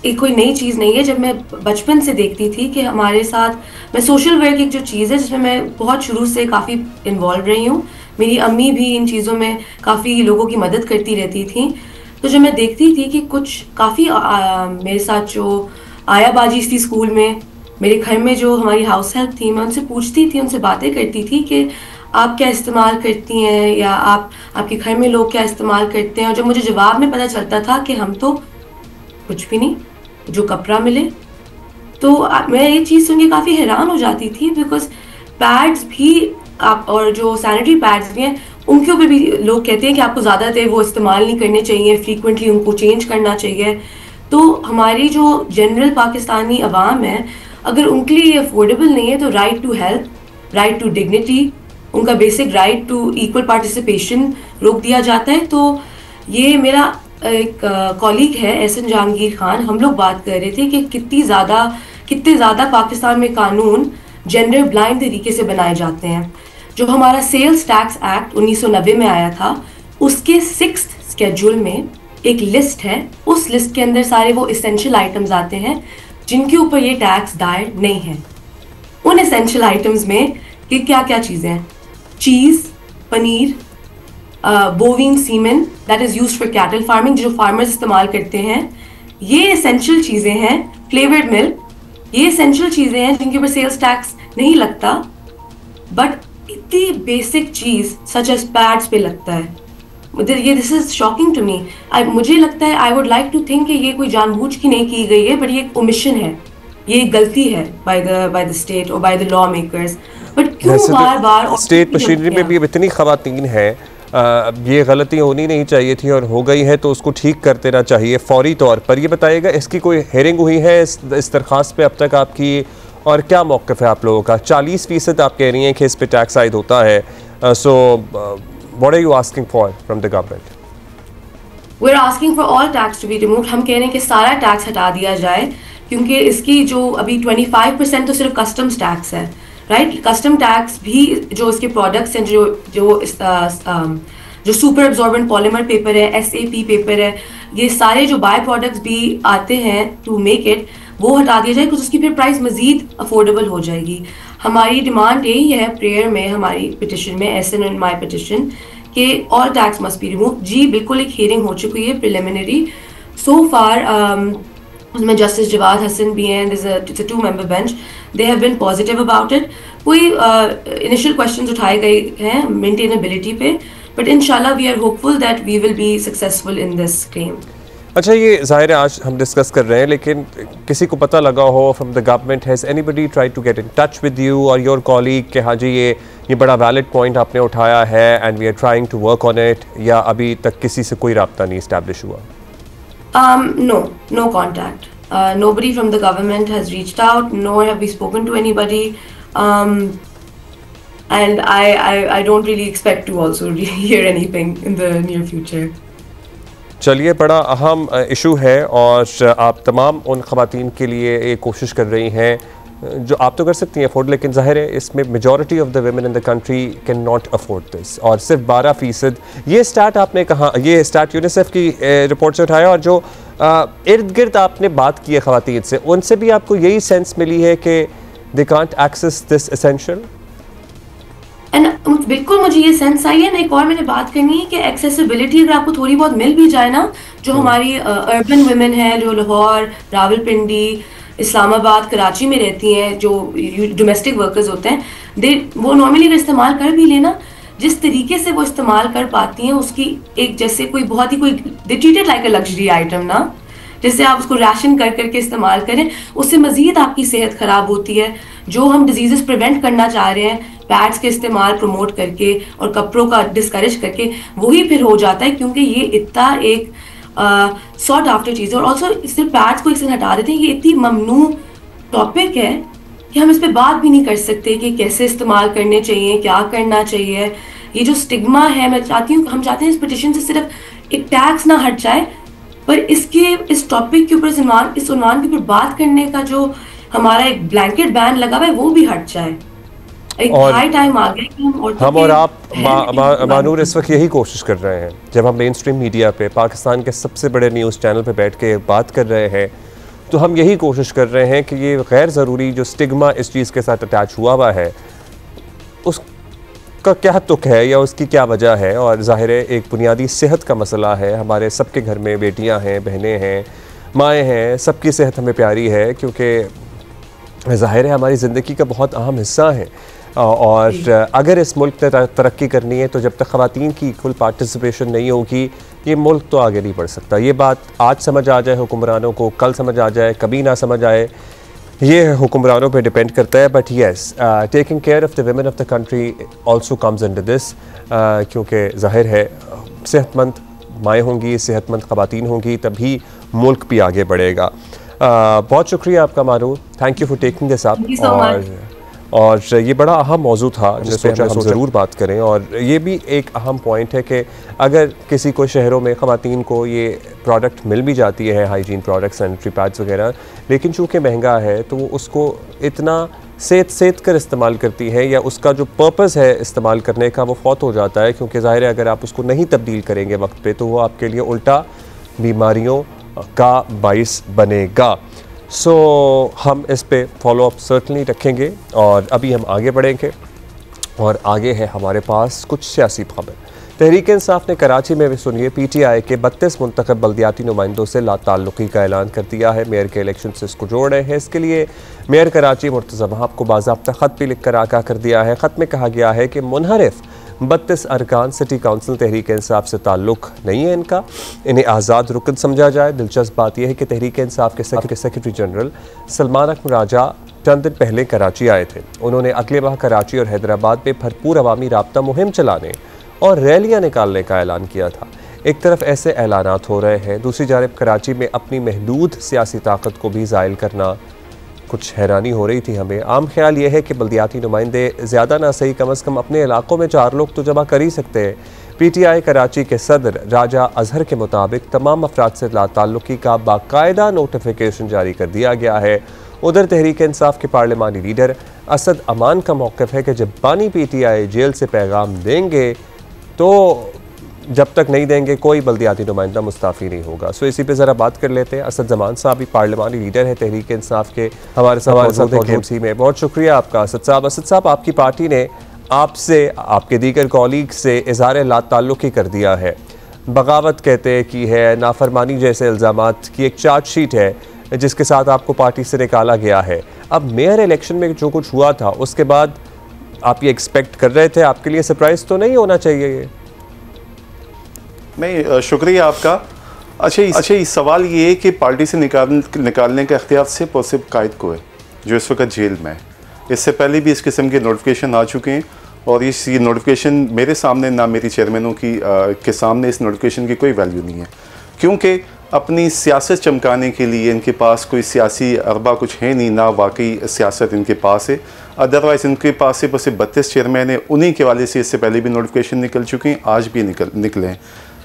एक कोई नई चीज़ नहीं है। जब मैं बचपन से देखती थी कि हमारे साथ, मैं सोशल वर्क एक जो चीज़ है जिसमें मैं बहुत शुरू से काफ़ी इन्वॉल्व रही हूँ, मेरी अम्मी भी इन चीज़ों में काफ़ी लोगों की मदद करती रहती थी। तो जब मैं देखती थी कि कुछ काफ़ी मेरे साथ जो आयाबाजी थी स्कूल में, मेरे घर में जो हमारी हाउस हेल्प थी, मैं उनसे पूछती थी, उनसे बातें करती थी कि आप क्या इस्तेमाल करती हैं या आपके घर में लोग क्या इस्तेमाल करते हैं। और जब मुझे जवाब में पता चलता था कि हम तो कुछ भी नहीं, जो कपड़ा मिले, तो मैं ये चीज़ सुन के काफ़ी हैरान हो जाती थी। बिकॉज पैड्स भी आप, और जो सैनिटरी पैड्स भी हैं, उनके ऊपर भी लोग कहते हैं कि आपको ज़्यादा देर वो इस्तेमाल नहीं करने चाहिए, फ्रीक्वेंटली उनको चेंज करना चाहिए। तो हमारी जो जनरल पाकिस्तानी अवाम है, अगर उनके लिए ये अफोर्डेबल नहीं है, तो right to health, right to dignity, उनका basic right to equal participation रोक दिया जाता है। तो ये मेरा एक कॉलीग है एहसन जहांगीर खान, हम लोग बात कर रहे थे कि कितने ज़्यादा पाकिस्तान में कानून जेंडर ब्लाइंड तरीके से बनाए जाते हैं। जो हमारा सेल्स टैक्स एक्ट 1990 में आया था, उसके 6th स्केड्यूल में एक लिस्ट है। उस लिस्ट के अंदर सारे वो एसेंशियल आइटम्स आते हैं जिनके ऊपर ये टैक्स दायर नहीं है। उन एसेंशियल आइटम्स में कि क्या क्या चीज़ें हैं: cheese, paneer, bovine semen that is used for cattle farming, जो फार्मर्स इस्तेमाल करते हैं, ये एसेंशियल चीज़ें हैं। फ्लेवर्ड मिल्क, ये एसेंशियल चीज़ें हैं जिनके ऊपर सेल्स टैक्स नहीं लगता, बट इतनी बेसिक चीज़ सच एज पैड्स पे लगता है। ये this is shocking to me. मुझे लगता है, I would like to think कि ये कोई जानबूझ की नहीं की गई है, बट ये एक ओमिशन है। ये गलती है बाय द स्टेट और by the law makers. But क्यों बार बार स्टेट मशीनरी में भी अब इतनी खवातीन है, ये गलती होनी नहीं चाहिए थी और हो गई है तो उसको ठीक कर देना चाहिए फौरी तौर पर। ये बताइएगा इसकी कोई हेयरिंग हुई है इस दरख्वास्त पे अब तक आपकी, और क्या मौक़िफ़ है आप लोगों का? 40% आप कह रही हैं कि इस पे टैक्स आयद होता है, so what are you asking for from the government? We are asking for all tax to be removed. हम कह रहे हैं कि सारा टैक्स हटा दिया जाए, क्योंकि इसकी जो अभी 25% तो सिर्फ कस्टम्स टैक्स है, राइट? कस्टम टैक्स भी जो इसके प्रोडक्ट्स हैं, जो सुपर एब्जॉर्बेंट पॉलीमर पेपर है, SAP पेपर है, ये सारे जो बाय प्रोडक्ट्स भी आते हैं टू मेक इट, वो हटा दिया जाए, कुछ उसकी फिर प्राइस मजीद अफोर्डेबल हो जाएगी। हमारी डिमांड यही है प्रेयर में, हमारी पिटिशन में, एस एन माई पिटिशन, कि all tax must be remove. जी बिल्कुल, एक हियरिंग हो चुकी है प्रिलिमिनरी सो फार, उसमें जस्टिस जवाद हसन भी हैं, it's a 2-member bench, they have been positive about it. कोई इनिशियल क्वेश्चंस उठाए गए हैं मेंटेनेबिलिटी पे, बट इंशाल्लाह we are hopeful that we will be successful in this claim. अच्छा, ये ज़ाहिर है आज हम डिस्कस कर रहे हैं, लेकिन किसी को पता लगा हो from the government, has anybody try to get in touch with you और योर कॉलीग कि हाँ जी ये बड़ा वैलिड पॉइंट आपने उठाया है and we are trying to work on it, या अभी तक किसी से कोई राब्ता नहीं इस्टेब्लिश हुआ? No contact. Nobody from the government has reached out, nor have we spoken to anybody. And I don't really expect to also hear anything in the near future. चलिए, बड़ा अहम इशू है और आप तमाम उन ख़वातीन के लिए एक कोशिश कर रही हैं जो आप तो कर सकती हैं अफोर्ड, लेकिन ज़ाहिर है इसमें majority of the women in the country can not afford this, और सिर्फ 12%। ये स्टार्ट आपने कहा, ये स्टार्ट यूनिसेफ की रिपोर्ट से उठाया, और जो इर्द गिर्द आपने बात की है ख़वातीन से, उनसे भी आपको यही सेंस मिली है कि they can't access this essential? बिल्कुल मुझे ये सेंस आई है ना। एक और मैंने बात करनी है कि एक्सेसिबिलिटी अगर आपको थोड़ी बहुत मिल भी जाए ना, जो हमारी अर्बन वुमेन है जो लाहौर, रावलपिंडी, इस्लामाबाद, कराची में रहती हैं, जो डोमेस्टिक वर्कर्स होते हैं, वो नॉर्मली अगर इस्तेमाल कर भी लेना, जिस तरीके से वो इस्तेमाल कर पाती हैं उसकी एक जैसे कोई बहुत ही कोई they treated like a luxury item ना, जैसे आप उसको राशन कर करके इस्तेमाल करें, उससे मजीद आपकी सेहत ख़राब होती है। जो हम डिजीज़ प्रिवेंट करना चाह रहे हैं पैड्स के इस्तेमाल प्रमोट करके और कपड़ों का डिस्करेज करके, वही फिर हो जाता है, क्योंकि ये इतना एक सॉर्ट आफ्टर चीज़ है। और ऑल्सो सिर्फ पैड्स को एक से हटा देते हैं, ये इतनी ममनू टॉपिक है कि हम इस पर बात भी नहीं कर सकते कि कैसे इस्तेमाल करने चाहिए, क्या करना चाहिए। ये जो स्टिग्मा है, मैं चाहती हूँ, हम चाहते हैं इस पिटिशन से सिर्फ एक टैक्स ना हट जाए, पर इस टॉपिक के ऊपर, इस उन्वान के ऊपर बात करने का जो हमारा एक ब्लैंकेट बैन लगा हुआ है वो भी हट जाए। एक हाई टाइम आ गया कि हम और आप मानूर इस वक्त यही कोशिश कर रहे हैं, जब हम मेन स्ट्रीम मीडिया पे पाकिस्तान के सबसे बड़े न्यूज़ चैनल पे बैठ के बात कर रहे हैं, तो हम यही कोशिश कर रहे हैं कि ये गैर ज़रूरी जो स्टिग्मा इस चीज़ के साथ अटैच हुआ है उसका क्या तुक है या उसकी क्या वजह है। और ज़ाहिर है एक बुनियादी सेहत का मसला है, हमारे सबके घर में बेटियां हैं, बहनें हैं, माएँ हैं, सबकी सेहत हमें प्यारी है, क्योंकि ज़ाहिर है हमारी ज़िंदगी का बहुत अहम हिस्सा है। और अगर इस मुल्क ने तरक्की करनी है तो जब तक ख़वातीन की इक्वल पार्टिसिपेशन नहीं होगी, ये मुल्क तो आगे नहीं बढ़ सकता। ये बात आज समझ आ जाए हुक्मरानों को, कल समझ आ जाए, कभी ना समझ आए, ये हुक्मरानों पे डिपेंड करता है। But yes, taking care of the women of the country also comes under this, क्योंकि ज़ाहिर है सेहतमंद माएँ होंगी, सेहतमंद ख़वातीन होंगी, तभी मुल्क भी आगे बढ़ेगा। बहुत शुक्रिया आपका Manoor, thank you for taking this up. और ये बड़ा अहम मौजू था जिस पर हम ज़रूर बात करें। और ये भी एक अहम पॉइंट है कि अगर किसी को शहरों में ख़वातीन को ये प्रोडक्ट मिल भी जाती है, हाइजीन प्रोडक्ट, सैनिटरी पैड्स वगैरह, लेकिन चूँकि महंगा है तो वो उसको इतना सेत कर इस्तेमाल करती है, या उसका जो पर्पज़ है इस्तेमाल करने का वो फौत हो जाता है, क्योंकि ज़ाहिर है अगर आप उसको नहीं तब्दील करेंगे वक्त पे तो वो आपके लिए उल्टा बीमारियों का बाइस बनेगा। सो हम इस पे फॉलो अप सर्टनली रखेंगे। और अभी हम आगे बढ़ेंगे और आगे है हमारे पास कुछ सियासी खबर। तहरीक इंसाफ ने कराची में भी सुनिए PTI के 32 मुंतखब बल्दियाती नुमाइंदों से लाताल्लुकी का ऐलान कर दिया है। मेयर के इलेक्शन से इसको जोड़ रहे हैं। इसके लिए मेयर कराची मुर्तज़ा वहाब को बाज़ाब्ता ख़त भी लिख कर आगाह कर दिया है। ख़त में कहा गया है कि मुनहरिफ 32 अरकान सिटी काउंसिल तहरीक इंसाफ से ताल्लुक़ नहीं है इनका, इन्हें आज़ाद रुकन समझा जाए। दिलचस्प बात यह है कि तहरीक इंसाफ के सेक्रेटरी जनरल सलमान अकमर राजा चंद दिन पहले कराची आए थे। उन्होंने अगले माह कराची और हैदराबाद में भरपूर अवामी राब्ता मुहिम चलाने और रैलियाँ निकालने का ऐलान किया था। एक तरफ ऐसे ऐलानात हो रहे हैं, दूसरी जानब कराची में अपनी महदूद सियासी ताकत को भी ज़ायल करना, कुछ हैरानी हो रही थी हमें। आम ख्याल ये है कि बल्दियाती नुमाइंदे ज़्यादा ना सही कम अज़ कम अपने इलाकों में 4 लोग तो जमा कर ही सकते हैं। PTI कराची के सदर राजा अजहर के मुताबिक तमाम अफराद से लाताल्लुकी का बाकायदा नोटिफिकेशन जारी कर दिया गया है। उधर तहरीक इंसाफ के पार्लिमानी लीडर असद अमान का मौक़िफ़ है कि जब बानी PTI जेल से पैगाम देंगे तो जब तक नहीं देंगे कोई बल्दियाती नुमाइंदा मुस्ताफ़ी नहीं होगा। सो इसी पे ज़रा बात कर लेते हैं। असद जमान साहब भी पार्लिमानी लीडर है तहरीक इंसाफ के, हमारे साथ में बहुत शुक्रिया आपका असद साहब। असद साहब, आपकी पार्टी ने आपसे, आपके दीगर कॉलीग से इज़हार लाताल्लुकी कर दिया है, बगावत कहते की है, नाफरमानी जैसे इल्ज़ामात की एक चार्जशीट है जिसके साथ आपको पार्टी से निकाला गया है। अब मेयर इलेक्शन में जो कुछ हुआ था उसके बाद आप ये एक्सपेक्ट कर रहे थे, आपके लिए सरप्राइज़ तो नहीं होना चाहिए ये? नहीं, शुक्रिया आपका। अच्छा, इस सवाल ये है कि पार्टी से निकालने का इख्तियार सिर्फ और सिर्फ कायद को है जो इस वक्त जेल में है। इससे पहले भी इस किस्म के नोटिफिकेशन आ चुके हैं और ये नोटिफिकेशन मेरे सामने ना मेरी चेयरमैनों के सामने इस नोटिफिकेशन की कोई वैल्यू नहीं है, क्योंकि अपनी सियासत चमकाने के लिए इनके पास कोई सियासी अरबा कुछ है नहीं, ना वाकई सियासत इनके पास है। अदरवाइज़ इनके पास सिर्फ 32 चेयरमैन है, उन्हीं के वाले से इससे पहले भी नोटिफिकेशन निकल चुके हैं, आज भी निकले हैं।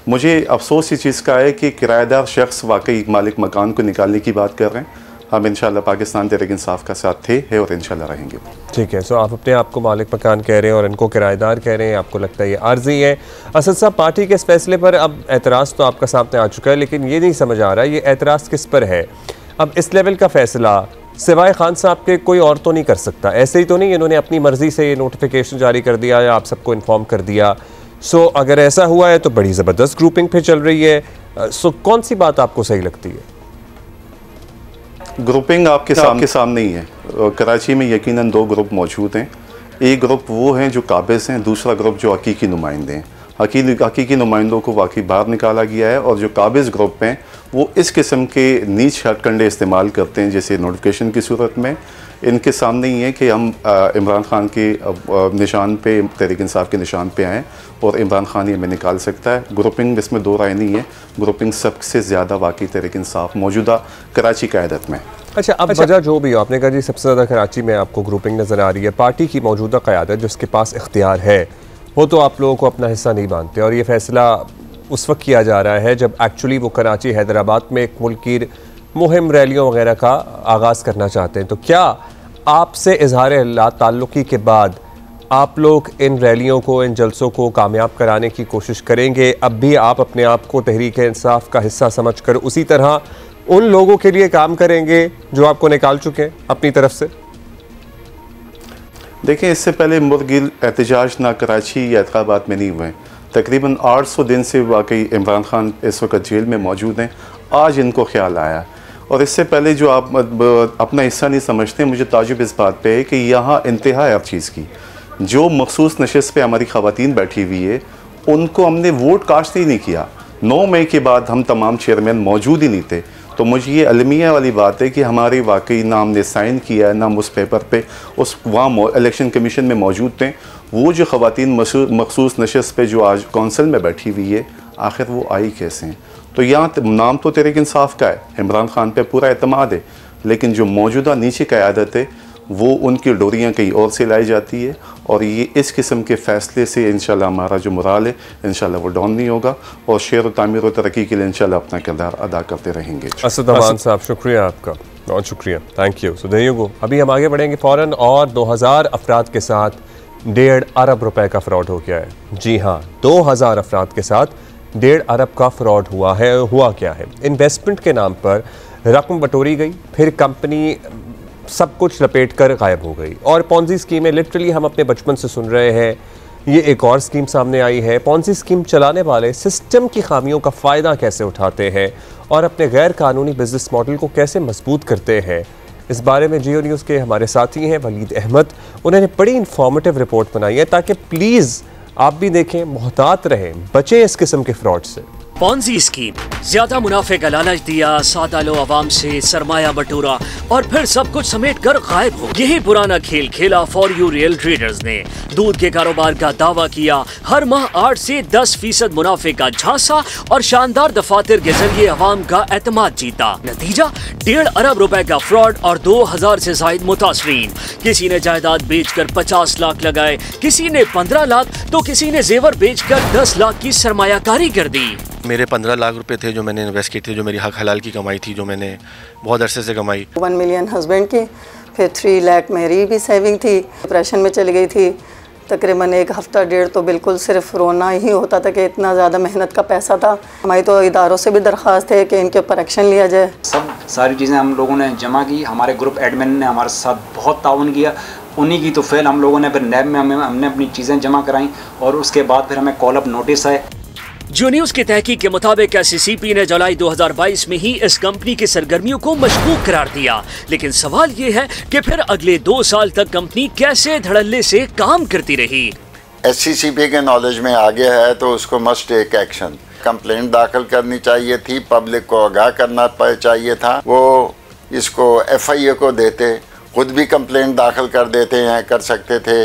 मुझे अफसोस इस चीज़ का है कि किराएदार शख्स वाकई मालिक मकान को निकालने की बात कर रहे हैं। हम इंशाल्लाह पाकिस्तान तहरीक इंसाफ का साथ थे, है और इंशाल्लाह रहेंगे। ठीक है, सो आप अपने आप को मालिक मकान कह रहे हैं और इनको किराएदार कह रहे हैं, आपको लगता है ये आर्जी है। असद साहब, पार्टी के इस फैसले पर अब एतराज़ तो आपका सामने आ चुका है, लेकिन ये नहीं समझ आ रहा है ये एतराज़ किस पर है। अब इस लेवल का फैसला सिवाय खान साहब के कोई और तो नहीं कर सकता। ऐसे ही तो नहीं इन्होंने अपनी मर्ज़ी से ये नोटिफिकेशन जारी कर दिया या आप सबको इन्फॉर्म कर दिया। सो अगर ऐसा हुआ है तो बड़ी ज़बरदस्त ग्रुपिंग पे चल रही है। सो कौन सी बात आपको सही लगती है? ग्रुपिंग आपके सामने ही है। कराची में यकीनन 2 ग्रुप मौजूद हैं। एक ग्रुप वो हैं जो काबिज़ हैं, दूसरा ग्रुप जो हकीकी नुमाइंदे हैं। हकीकी नुमाइंदों को वाकई बाहर निकाला गया है और जो काबिज़ ग्रुप हैं वो इस किस्म के नीच हथकंडे इस्तेमाल करते हैं, जैसे नोटिफिकेशन की सूरत में। इनके सामने ही है कि हम इमरान खान के निशान पे, तहरीक इंसाफ के निशान पे आएँ और इमरान खान ही हमें निकाल सकता है। ग्रुपिंग इसमें 2 राय नहीं है, ग्रुपिंग सबसे ज़्यादा वाकई तहरीक इंसाफ मौजूदा कराची क़यादत में। अच्छा, अब वजह जो भी हो, आपने कहा जी सबसे ज़्यादा कराची में आपको ग्रुपिंग नज़र आ रही है। पार्टी की मौजूदा क़यादत जिसके पास इख्तियार है वो तो आप लोगों को अपना हिस्सा नहीं मानते और ये फ़ैसला उस वक्त किया जा रहा है जब एक्चुअली वो कराची हैदराबाद में एक मुल्क की मुहिम रैलियों वगैरह का आगाज़ करना चाहते हैं। तो क्या आपसे इज़हार लाताल्लुकी के बाद आप लोग इन रैलियों को, इन जलसों को कामयाब कराने की कोशिश करेंगे? अब भी आप अपने आप को तहरीक इंसाफ का हिस्सा समझकर उसी तरह उन लोगों के लिए काम करेंगे जो आपको निकाल चुके हैं अपनी तरफ से? देखें, इससे पहले मुर्गिल एहतजाज ना कराची या हैदराबाद में नहीं हुए। तकरीबन 800 दिन से वाकई इमरान खान इस वक्त जेल में मौजूद हैं। आज इनको ख्याल आया और इससे पहले जो आप अपना हिस्सा नहीं समझते, मुझे ताजुब इस बात पे है कि यहाँ इंतहा हर चीज़ की। जो मखसूस नशिस्त पे हमारी ख़वातीन बैठी हुई है उनको हमने वोट कास्ट ही नहीं किया। 9 मई के बाद हम तमाम चेयरमैन मौजूद ही नहीं थे। तो मुझे ये अलमिया वाली बात है कि हमारी वाकई ना हमने साइन किया है, ना उस पेपर पे उस वहाँ इलेक्शन कमीशन में मौजूद थे। वो जो ख़वातीन मखसूस नशिस्त पे जो आज कौंसिल में बैठी हुई है, आखिर वो आई कैसे हैं? तो यहाँ नाम तो तहरीक इंसाफ का है, इमरान खान पे पूरा एतमाद है, लेकिन जो मौजूदा नीचे क़यादत है वो उनकी डोरियाँ कहीं और से लाई जाती है और ये इस किस्म के फ़ैसले से इंशाल्लाह हमारा जो मुराल है इंशाल्लाह वो डाउन नहीं होगा और शेर व तामीर व तरक्की के लिए इंशाल्लाह अपना किरदार अदा करते रहेंगे। असद अमान साहब, शुक्रिया आपका, बहुत शुक्रिया, thank you. So there you go. अभी हम आगे बढ़ेंगे फ़ौरन और 2000 अफराद के साथ 1.5 अरब रुपए का फ्रॉड हो गया है। जी हाँ, 2000 अफराद के साथ 1.5 अरब का फ्रॉड हुआ है। हुआ क्या है? इन्वेस्टमेंट के नाम पर रकम बटोरी गई, फिर कंपनी सब कुछ लपेट कर गायब हो गई। और पॉन्जी स्कीमें लिटरली हम अपने बचपन से सुन रहे हैं। ये एक और स्कीम सामने आई है। पॉन्जी स्कीम चलाने वाले सिस्टम की खामियों का फ़ायदा कैसे उठाते हैं और अपने गैर कानूनी बिजनेस मॉडल को कैसे मजबूत करते हैं, इस बारे में जियो न्यूज़ के हमारे साथी हैं वलीद अहमद। उन्होंने बड़ी इंफॉर्मेटिव रिपोर्ट बनाई है ताकि प्लीज़ आप भी देखें, मोहतात रहें, बचें इस किस्म के फ्रॉड से। पॉन्जी स्कीम, ज्यादा मुनाफे का लालच दिया, सादा लो आवाम से सरमाया बटोरा और फिर सब कुछ समेट कर गायब हो। यही पुराना खेल खेला फॉर यू रियल ट्रेडर्स ने। दूध के कारोबार का दावा किया, हर माह 8 से 10% मुनाफे का झांसा और शानदार दफातर के जरिए आवाम का एतमाद जीता। नतीजा 1.5 अरब रुपए का फ्रॉड और 2000 से जायद मुतासरीन। किसी ने जायदाद बेचकर 50 लाख लगाए, किसी ने 15 लाख तो किसी ने जेवर बेचकर 10 लाख की सरमायाकारी कर दी। मेरे 15 लाख रुपए थे जो मैंने इन्वेस्ट किए थे, जो मेरी हक हलाल की कमाई थी, जो मैंने बहुत अरसे से कमाई। 1 मिलियन हस्बैंड की, फिर 3 लाख मेरी भी सेविंग थी। डिप्रेशन में चली गई थी। तकरीबन 1 हफ्ता 1.5 तो बिल्कुल सिर्फ रोना ही होता था कि इतना ज़्यादा मेहनत का पैसा था। हमारी तो इदारों से भी दरख्वास्त है कि इनके ऊपर एक्शन लिया जाए। सारी चीज़ें हम लोगों ने जमा की। हमारे ग्रुप एडमिन ने हमारे साथ बहुत ताउन किया। उन्हीं की तो फिर हम लोगों ने फिर नैब में हमने अपनी चीज़ें जमा कराई और उसके बाद फिर हमें कॉल अप नोटिस आए। जो न्यूज की तहकीक के मुताबिक SCCP ने जुलाई 2022 में ही इस कंपनी की सरगर्मियों को मशकूक करार दिया। लेकिन सवाल ये है कि फिर अगले 2 साल तक कंपनी कैसे धड़ल्ले से काम करती रही। SCCP के नॉलेज में आ गया है तो उसको मस्ट टेक एक्शन। कंप्लेंट दाखिल करनी चाहिए थी, पब्लिक को आगाह करना चाहिए था। वो इसको FIA को देते, खुद भी कंप्लेंट दाखिल कर देते हैं, कर सकते थे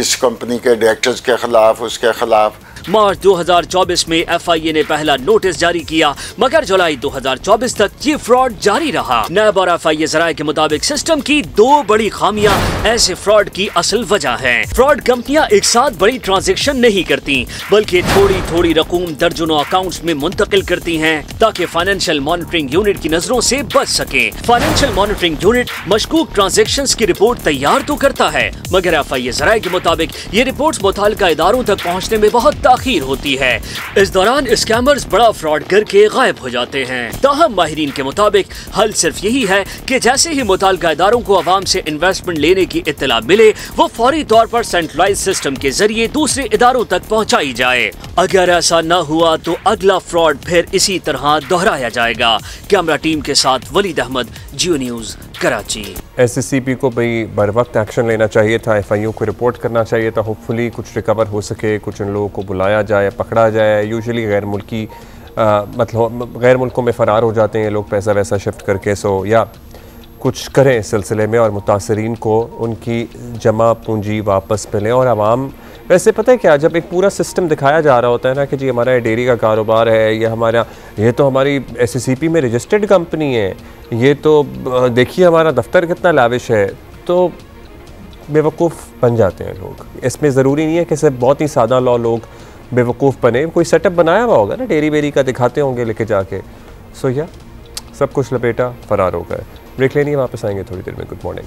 इस कंपनी के डायरेक्टर्स के खिलाफ, उसके खिलाफ। मार्च 2024 में FIA ने पहला नोटिस जारी किया, मगर जुलाई 2024 तक ये फ्रॉड जारी रहा। नैब और FIA ज़राए के मुताबिक सिस्टम की 2 बड़ी खामियां ऐसे फ्रॉड की असल वजह हैं। फ्रॉड कंपनियां एक साथ बड़ी ट्रांजैक्शन नहीं करती, बल्कि थोड़ी थोड़ी रकूम दर्जनों अकाउंट्स में मुंतकिल करती हैं ताकि फाइनेंशियल मॉनिटरिंग यूनिट की नजरों से बच सके। फाइनेंशियल मॉनिटरिंग यूनिट मशकूक ट्रांजैक्शंस की रिपोर्ट तैयार तो करता है, मगर FIA ज़राए के मुताबिक ये रिपोर्ट्स मुताल्लिका इदारों तक पहुँचने में बहुत ताखीर होती है। इस दौरान स्कैमर्स बड़ा फ्रॉड करके गायब हो जाते हैं। ताहम माहिरीन के मुताबिक हल सिर्फ यही है कि जैसे ही मुताल्लिका इदारों को अवाम से इन्वेस्टमेंट लेने की इत्तला मिले, वो फौरी तौर पर सेंट्रलाइज सिस्टम के जरिए दूसरे इदारों तक पहुँचाई जाए। अगर ऐसा न हुआ तो अगला फ्रॉड फिर इसी तरह दोहराया जाएगा। कैमरा टीम के साथ वलीद अहमद, जियो न्यूज़, कराची। SCCP को भाई बर वक्त एक्शन लेना चाहिए था, FIA को रिपोर्ट करना चाहिए था। होपफुली कुछ रिकवर हो सके, कुछ इन लोगों को बुलाया जाए, पकड़ा जाए। यूजुअली गैर मुल्की मतलब गैर मुल्कों में फ़रार हो जाते हैं लोग पैसा वैसा शिफ्ट करके। सो या कुछ करें इस सिलसिले में और मुतासरीन को उनकी जमा पूंजी वापस मिले। और आवाम वैसे पता है क्या, जब एक पूरा सिस्टम दिखाया जा रहा होता है ना कि जी हमारा डेयरी का कारोबार है, ये तो हमारी SCCP में रजिस्टर्ड कंपनी है, ये तो देखिए हमारा दफ्तर कितना लाविश है, तो बेवकूफ़ बन जाते हैं लोग। इसमें ज़रूरी नहीं है कि सिर्फ बहुत ही सादा लोग बेवकूफ़ बने, कोई सेटअप बनाया हुआ होगा ना डेयरी वेरी का, दिखाते होंगे लेके जाके। सो या सब कुछ लपेटा फ़रार हो गए। ब्रेक लेनी है, वापस आएंगे थोड़ी देर में। Good morning.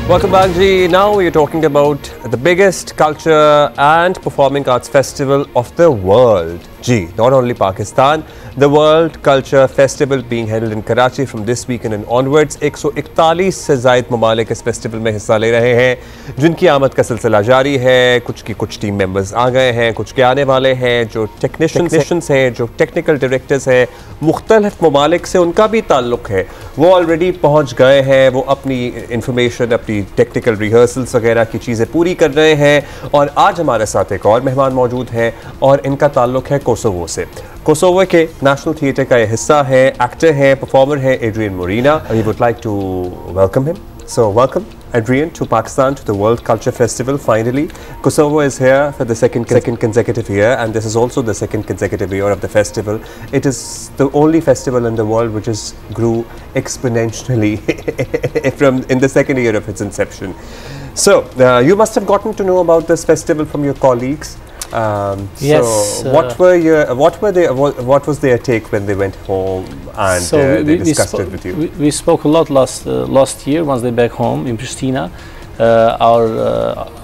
Welcome back, Ji. Now we are talking about the biggest culture and performing arts festival of the world. Ji, not only Pakistan, the World Culture Festival being held in Karachi from this weekend and onwards. 141 से ज़ायद ममालिक इस फेस्टिवल में हिस्सा ले रहे हैं, जिनकी आमद का सिलसिला जारी है। कुछ की कुछ टीम मेंबर्स आ गए हैं, कुछ के आने वाले हैं। जो टेक्नीशियंस हैं, जो टेक्निकल डायरेक्टर्स हैं, मुख्तलिफ ममालिक से उनका भी ताल्लुक़ है, वो ऑलरेडी पहुँच गए हैं। वो अपनी इंफॉर्मेशन, अपनी टेक्निकल रिहर्सल्स वगैरह की चीज़ें पूरी कर रहे हैं। और आज हमारे साथ एक और मेहमान मौजूद हैं और इनका ताल्लुक़ है कोसोवो से। कोसोवो के नेशनल थिएटर का ये हिस्सा है, एक्टर है, परफॉर्मर है Adrian Morina. We would like to welcome him. So welcome Adrian to Pakistan, to the World Culture Festival. Finally, Kosovo is here for the second consecutive year, and this is also the second consecutive year of the festival. It is the only festival in the world which has grew exponentially in the second year of its inception. So you must have gotten to know about this festival from your colleagues. Yes. So what was their take when they went home and they discussed it with you? We spoke a lot last year once they back home in Pristina. Our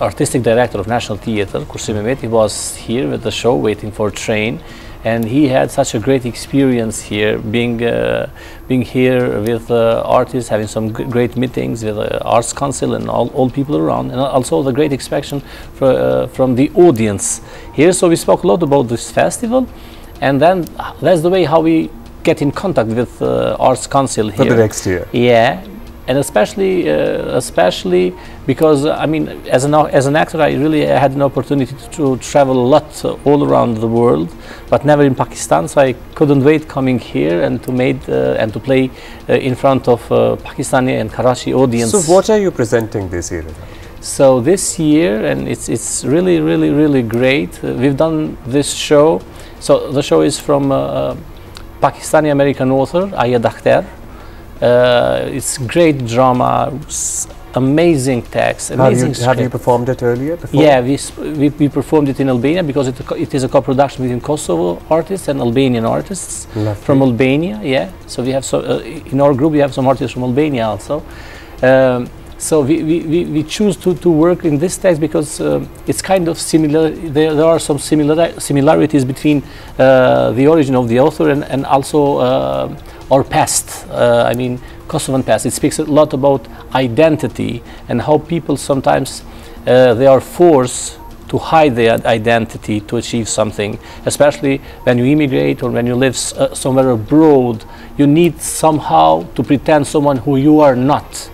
artistic director of National Theatre, Kursi Mehmet, he was here with the show waiting for a train, and he had such a great experience here, being here with artists, having some great meetings with the Arts Council and all people around, and also the great expectation from the audience here. So we spoke a lot about this festival, and then that's the way how we get in contact with Arts Council here. For the next year. Yeah. And especially because I mean, as an actor, I really had an opportunity to travel a lot all around the world, but never in Pakistan. So I couldn't wait coming here and to play in front of Pakistani and Karachi audience. So what are you presenting this year? So this year, and it's really great. We've done this show. So the show is from Pakistani American author Ayad Akhtar. It's great drama, amazing text, amazing Have you performed it earlier? Before? Yeah, we performed it in Albania because it is a co-production between Kosovo artists and Albanian artists. Lovely. From Albania. Yeah, so we have in our group we have some artists from Albania also. So we choose to work in this text because it's kind of similar. There are some similarities between the origin of the author and also our past. I mean, Kosovan past. It speaks a lot about identity and how people sometimes they are forced to hide their identity to achieve something. Especially when you immigrate or when you live somewhere abroad, you need somehow to pretend someone who you are not.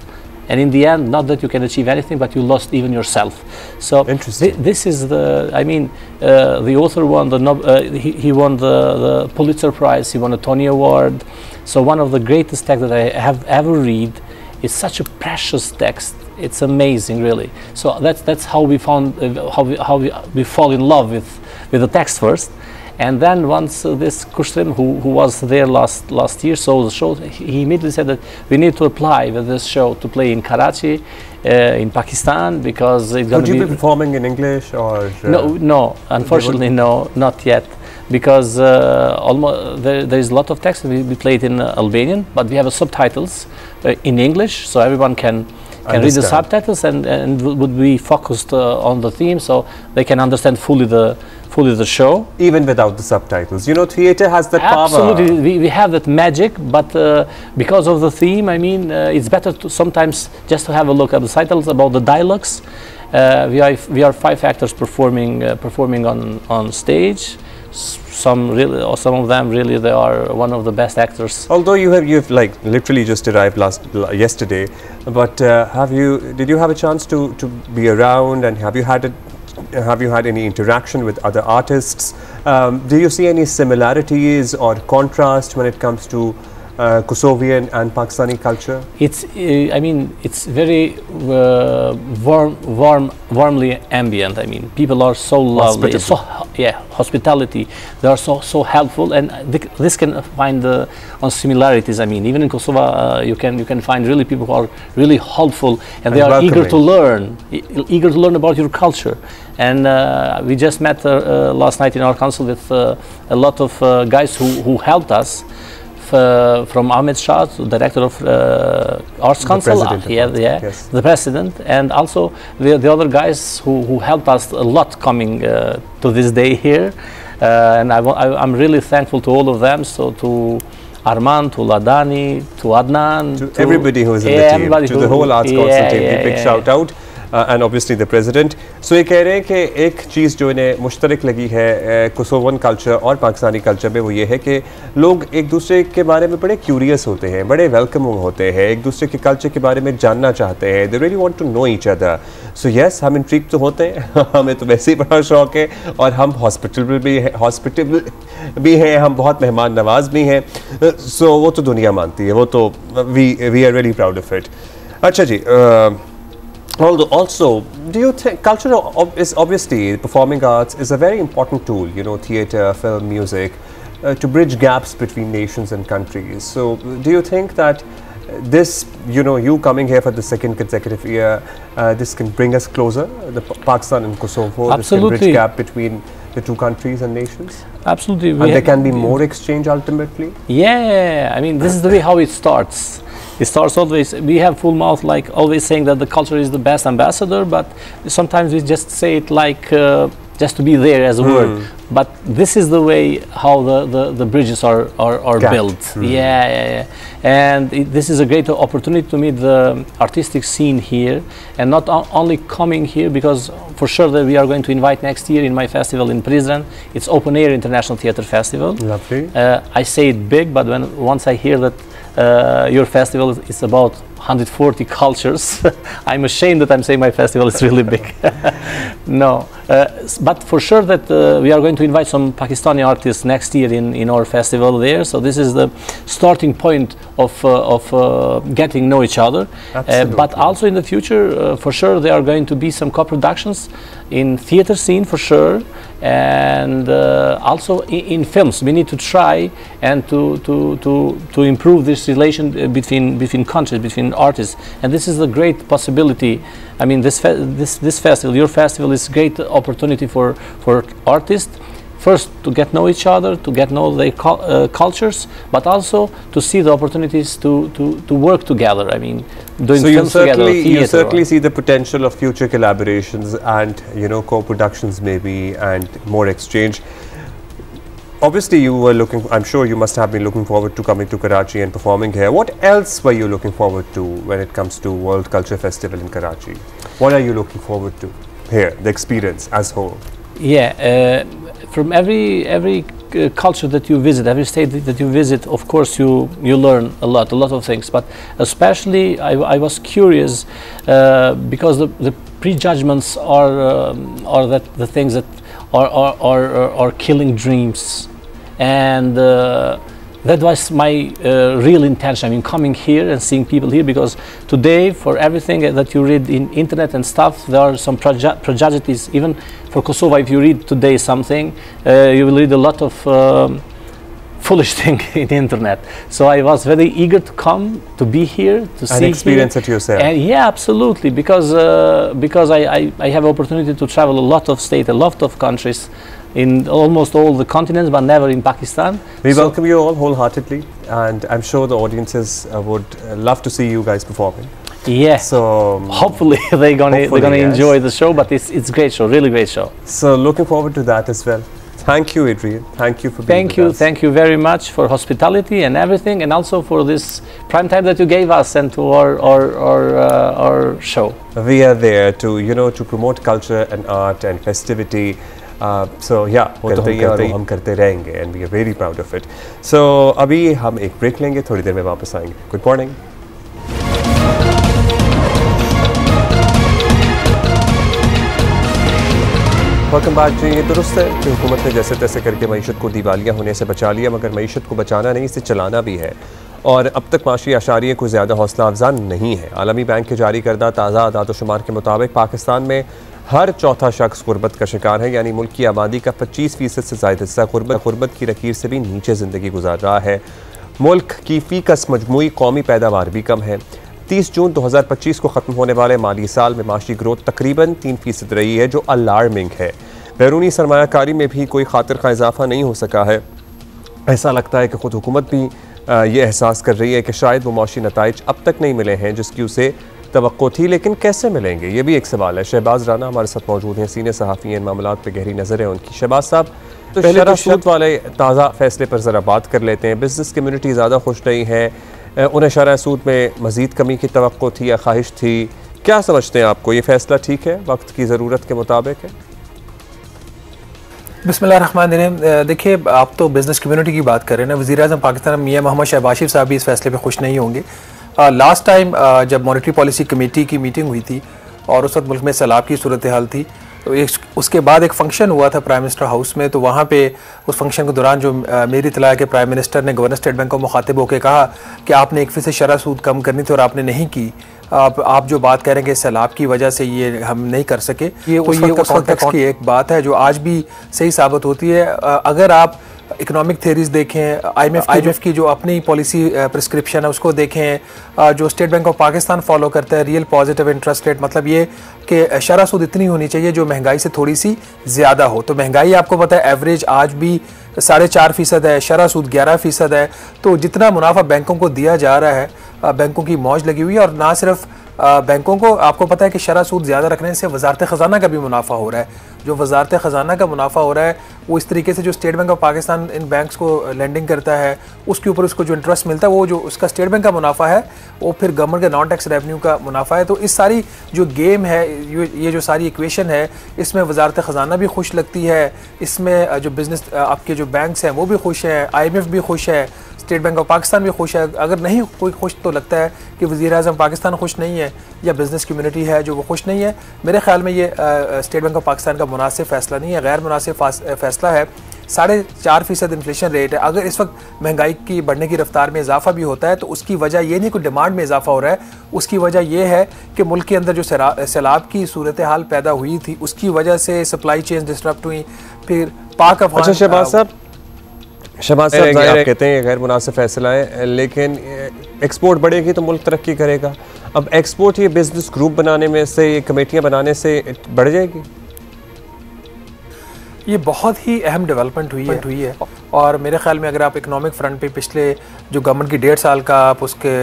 And in the end, not that you can achieve anything, but you lost even yourself. So this is the. I mean, the author won he won the Pulitzer Prize. He won a Tony Award. So one of the greatest texts that I have ever read. Is such a precious text. It's amazing, really. So that's how we found how we fall in love with the text first. And then once this Kushtrim, who was there last year, saw the show, he immediately said that we need to apply with this show to play in Karachi, in Pakistan, because it's going to be... Would you be performing in English or... No, unfortunately, no, not yet. Because there is a lot of text. We played in Albanian, but we have subtitles in English, so everyone can read the subtitles and would be focused on the theme, so they can understand fully the show. Even without the subtitles. You know, theatre has that power. Absolutely, we have that magic, but because of the theme, I mean, it's better to sometimes just to have a look at the subtitles about the dialogues. We are 5 actors performing on stage. Some of them really they are one of the best actors. Although you've like literally just arrived yesterday, but did you have a chance to be around, and have you had any interaction with other artists? Do you see any similarities or contrast when it comes to Kosovian and Pakistani culture? I mean, it's very warmly ambient. I mean, people are so lovely. Hospitality. They are so helpful, and this can find on similarities. I mean, even in Kosovo, you can find really people who are really helpful, and they are eager to learn about your culture. And we just met last night in our council with a lot of guys who helped us. From Ahmed Shah, director of Arts Council, the president, and also the other guys who helped us a lot coming to this day here, and I'm really thankful to all of them. So to Arman, to Ladani, to Adnan, to everybody who is in the team, to the whole Arts Council team, big shout out. And obviously the president. So ये कह रहे हैं कि एक चीज़ जो इन्हें मुश्तरक लगी है कोसोवन कल्चर और पाकिस्तानी कल्चर में, वो ये है कि लोग एक दूसरे के बारे में बड़े क्यूरियस होते हैं, बड़े वेलकमिंग होते हैं, एक दूसरे के कल्चर के बारे में जानना चाहते हैं. They really want to know each other. So yes, हम इंट्रिग तो होते हैं, हमें तो वैसे ही बड़ा शौक है, और हम हॉस्पिटल भी हैं, हम बहुत मेहमान नवाज भी हैं. So वो तो दुनिया मानती है, वो तो we are really proud of it. अच्छा जी. Also, do you think culture is obviously performing arts is a very important tool, you know, theatre, film, music, to bridge gaps between nations and countries. So, do you think that this, you know, you coming here for the 2nd consecutive year, this can bring us closer, the Pakistan and Kosovo? Absolutely. This can bridge gap between the 2 countries and nations? Absolutely. And there can be more exchange ultimately? Yeah, I mean, this is the way how it starts. It starts always, we have full mouth like always saying that the culture is the best ambassador, but sometimes we just say it like just to be there as a word. But this is the way how the bridges are built. Yeah. And this is a great opportunity to meet the artistic scene here, and not only coming here, because for sure that we are going to invite next year in my festival in Prizren. It's Open Air International Theatre Festival. Lovely. I say it big, but once I hear that your festival is about 140 cultures, I'm ashamed that I'm saying my festival is really big. No, but for sure that we are going to invite some Pakistani artists next year in our festival there. So this is the starting point of getting to know each other. But also in the future, for sure, there are going to be some co-productions in theater scene for sure, and also in films. We need to try and to improve this relation between countries, between artists, and this is a great possibility. I mean, this festival, your festival, is a great opportunity for artists. First, to get to know each other, to get to know their cultures, but also to see the opportunities to work together. I mean, doing films together. You certainly see the potential of future collaborations and, you know, co-productions maybe, and more exchange. Obviously, you were I'm sure you must have been looking forward to coming to Karachi and performing here. What else were you looking forward to when it comes to World Culture Festival in Karachi? What are you looking forward to here, the experience as whole? Yeah, from every culture that you visit, every state that you visit, of course you learn a lot of things. But especially, I was curious because the prejudgments are the things that are killing dreams, and that was my real intention. I mean, coming here and seeing people here, because today, for everything that you read in internet and stuff, there are some prejudices. Even for Kosovo, if you read today something, you will read a lot of foolish thing in the internet. So I was very eager to come, to be here, to see and experience it yourself. And yeah, absolutely, because I have opportunity to travel a lot of states, a lot of countries, in almost all the continents, but never in Pakistan. We welcome you all wholeheartedly, and I'm sure the audiences would love to see you guys performing. Yeah. So hopefully they're gonna enjoy the show, but it's great show, really great show. So looking forward to that as well. Thank you, Adrian. Thank you for being with us. Thank you very much for hospitality and everything, and also for this prime time that you gave us and to our show. We are there to, you know, to promote culture and art and festivity. So yeah, हम करते रहेंगे, and we are very proud of it. So अभी हम एक break लेंगे, थोड़ी देर में वापस आएंगे. Good morning. वेलकम बैक जी। ये दुरुस्त है कि हुकूमत ने जैसे तैसे करके मईशत को दिवालिया होने से बचा लिया, मगर मईशत को बचाना नहीं, इसे चलाना भी है, और अब तक माशी अशारिये कोई ज़्यादा हौसला अफजा नहीं है। आलमी बैंक के जारी करदा ताज़ा आदाद-ओ-शुमार के मुताबिक पाकिस्तान में हर चौथा शख्स गुर्बत का शिकार है, यानी मुल्क की आबादी का 25% से ज़ायद हिस्सा गुर्बत की लकीर से भी नीचे ज़िंदगी गुजार रहा है। मुल्क की फ़ीकस मजमूई कौमी पैदावार भी कम है। 30 जून 2025 को ख़त्म होने वाले माली साल में माशी ग्रोथ तकरीबन 3% रही है, जो अलार्मिंग है। बैरूनी सरमायाकारी में भी कोई खातिर का इजाफा नहीं हो सका है। ऐसा लगता है कि ख़ुद हुकूमत भी ये एहसास कर रही है कि शायद वो माशी नताइज अब तक नहीं मिले हैं जिसकी उसे तवक्को थी, लेकिन कैसे मिलेंगे, ये भी एक सवाल है। शहबाज राना हमारे साथ मौजूद हैं, सीनियर सहाफ़ी हैं, मामलात पे गहरी नज़र है उनकी। शहबाज साहब, तो पहले तो शरत वाले ताज़ा फैसले पर ज़रा बात कर लेते हैं। बिज़नेस कम्यूनिटी ज़्यादा खुश नहीं है, उन्हें शरह सूद में मज़ीद कमी की तवक्को थी या ख्वाहिश थी, क्या समझते हैं आपको, ये फ़ैसला ठीक है, वक्त की ज़रूरत के मुताबिक है? बिस्मिल्लाहिर्रहमानिर्रहीम। देखिए, आप तो बिज़नेस कम्युनिटी की बात कर रहे हैं ना। वज़ीर-ए-आज़म पाकिस्तान मियां मोहम्मद शहबाज शरीफ साहब भी इस फैसले पे खुश नहीं होंगे। लास्ट टाइम जब मॉनेटरी पॉलिसी कमेटी की मीटिंग हुई थी और उस वक्त मुल्क में सैलाब की सूरत हाल थी, तो उसके बाद एक फ़ंक्शन हुआ था प्राइम मिनिस्टर हाउस में, तो वहाँ पे उस फंक्शन के दौरान जो मेरी इत्तला है कि प्राइम मिनिस्टर ने गवर्नर स्टेट बैंक को मुखातिब होकर कहा कि आपने 1% शरह सूद कम करनी थी और आपने नहीं की। आप जो बात कह रहे हैं कि सैलाब की वजह से ये हम नहीं कर सके, ये उस वक्त की एक बात है जो आज भी सही साबित होती है। अगर आप इकोनॉमिक थेरीज देखें, IMF की जो अपनी पॉलिसी प्रिस्क्रिप्शन है उसको देखें, जो state bank of Pakistan follow करता है रियल पॉजिटिव इंटरेस्ट रेट, मतलब ये कि शरह सूद इतनी होनी चाहिए जो महंगाई से थोड़ी सी ज़्यादा हो। तो महंगाई आपको पता है एवरेज आज भी 4.5% है, शरह सूद 11% है। तो जितना मुनाफा बैंकों को दिया जा रहा है, बैंकों की मौज लगी हुई है, और ना सिर्फ बैंकों को आपको पता है कि शरह सूद ज़्यादा रखने से वजारत ख़जाना का भी मुनाफा हो रहा है। जो वजारत ख़जाना का मुनाफा हो रहा है वो इस तरीके से जो state bank of Pakistan in banks को लेंडिंग करता है उसके ऊपर उसको जो इंटरेस्ट मिलता है वो जो उसका स्टेट बैंक का मुनाफा है वो फिर गवर्नमेंट के नॉन टैक्स रेवेन्यू का मुनाफा है। तो इस सारी जो गेम है ये जो सारी इक्वेशन है इसमें वजारत ख़जाना भी खुश लगती है, इसमें जो बिज़नेस आपके जो बैंक्स हैं वो भी खुश हैं, IMF भी खुश है, स्टेट बैंक ऑफ पाकिस्तान भी खुश है। अगर नहीं कोई खुश तो लगता है कि वज़ीर-ए-आज़म पाकिस्तान खुश नहीं है या बिज़नेस कम्युनिटी है जो वो खुश नहीं है। मेरे ख्याल में ये स्टेट बैंक ऑफ पाकिस्तान का मुनासिब फ़ैसला नहीं है, गैर मुनासिब फ़ैसला है। 4.5% इन्फ्लेशन रेट है। अगर इस वक्त महंगाई की बढ़ने की रफ्तार में इजाफा भी होता है तो उसकी वजह ये नहीं कोई डिमांड में इजाफा हो रहा है, उसकी वजह ये है कि मुल्क के अंदर जो सैलाब की सूरत हाल पैदा हुई थी उसकी वजह से सप्लाई चेन डिस्टर्ब हुई। फिर पाक अफगान अच्छा शहबाज साहब आप कहते हैं गैर मुनासिब फैसला है, लेकिन एक्सपोर्ट बढ़ेगी तो मुल्क तरक्की करेगा। अब एक्सपोर्ट ये बिजनेस ग्रुप बनाने में से, ये कमेटियाँ बनाने से बढ़ जाएगी? ये बहुत ही अहम डेवलपमेंट हुई है और मेरे ख्याल में अगर आप इकोनॉमिक फ्रंट पे पिछले जो गवर्नमेंट की 1.5 साल का आप उसके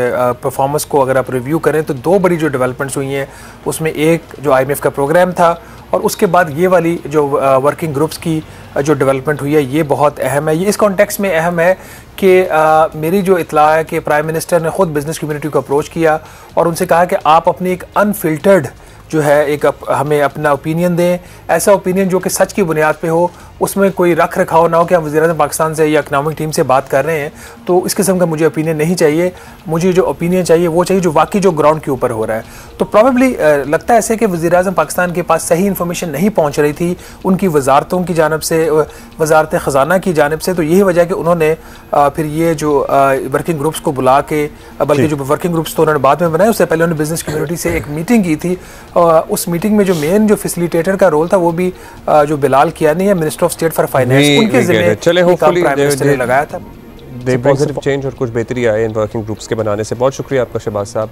परफॉर्मेंस को अगर आप रिव्यू करें तो 2 बड़ी जो डेवलपमेंट्स हुई हैं उसमें एक जो IMF का प्रोग्राम था और उसके बाद ये वाली जो वर्किंग ग्रुप्स की जो डेवलपमेंट हुई है ये बहुत अहम है। ये इस कॉन्टेक्स्ट में अहम है कि मेरी जो इतला है कि प्राइम मिनिस्टर ने ख़ुद बिज़नेस कम्युनिटी को अप्रोच किया और उनसे कहा कि आप अपनी एक अनफिल्टर्ड जो है एक हमें अपना ओपिनियन दें, ऐसा ओपिनियन जो कि सच की बुनियाद पे हो, उसमें कोई रख रखाव ना हो कि हम वज़ीर-ए-आज़म पाकिस्तान से या इकनॉमिक टीम से बात कर रहे हैं। तो इस किस्म का मुझे ओपिनियन नहीं चाहिए, मुझे जो ओपिनियन चाहिए वो चाहिए जो वाकई जो ग्राउंड के ऊपर हो रहा है। तो प्रॉबेबली लगता है ऐसे कि वज़ीर-ए-आज़म पाकिस्तान के पास सही इन्फॉर्मेशन नहीं पहुँच रही थी उनकी वजारतों की जानब से, वजारत ख़जाना की जानब से। तो यही वजह कि उन्होंने फिर ये जो वर्किंग ग्रुप्स को बुला के, बल्कि जो वर्किंग ग्रुप्स तो उन्होंने बाद में बनाए, उससे पहले उन्होंने बिज़नेस कम्युनिटी से एक मीटिंग की थी। उस मीटिंग में जो मेन जो फैसिलिटेटर का रोल था वो भी जो बिलाल कियानी है, minister of state for finance, उनके ज़िम्मे चले होपफुली प्राइम मिनिस्टर ने लगाया था। पॉजिटिव चेंज और कुछ बेहतरी आए इन वर्किंग ग्रुप्स के बनाने से। बहुत शुक्रिया आपका शहबाज साहब।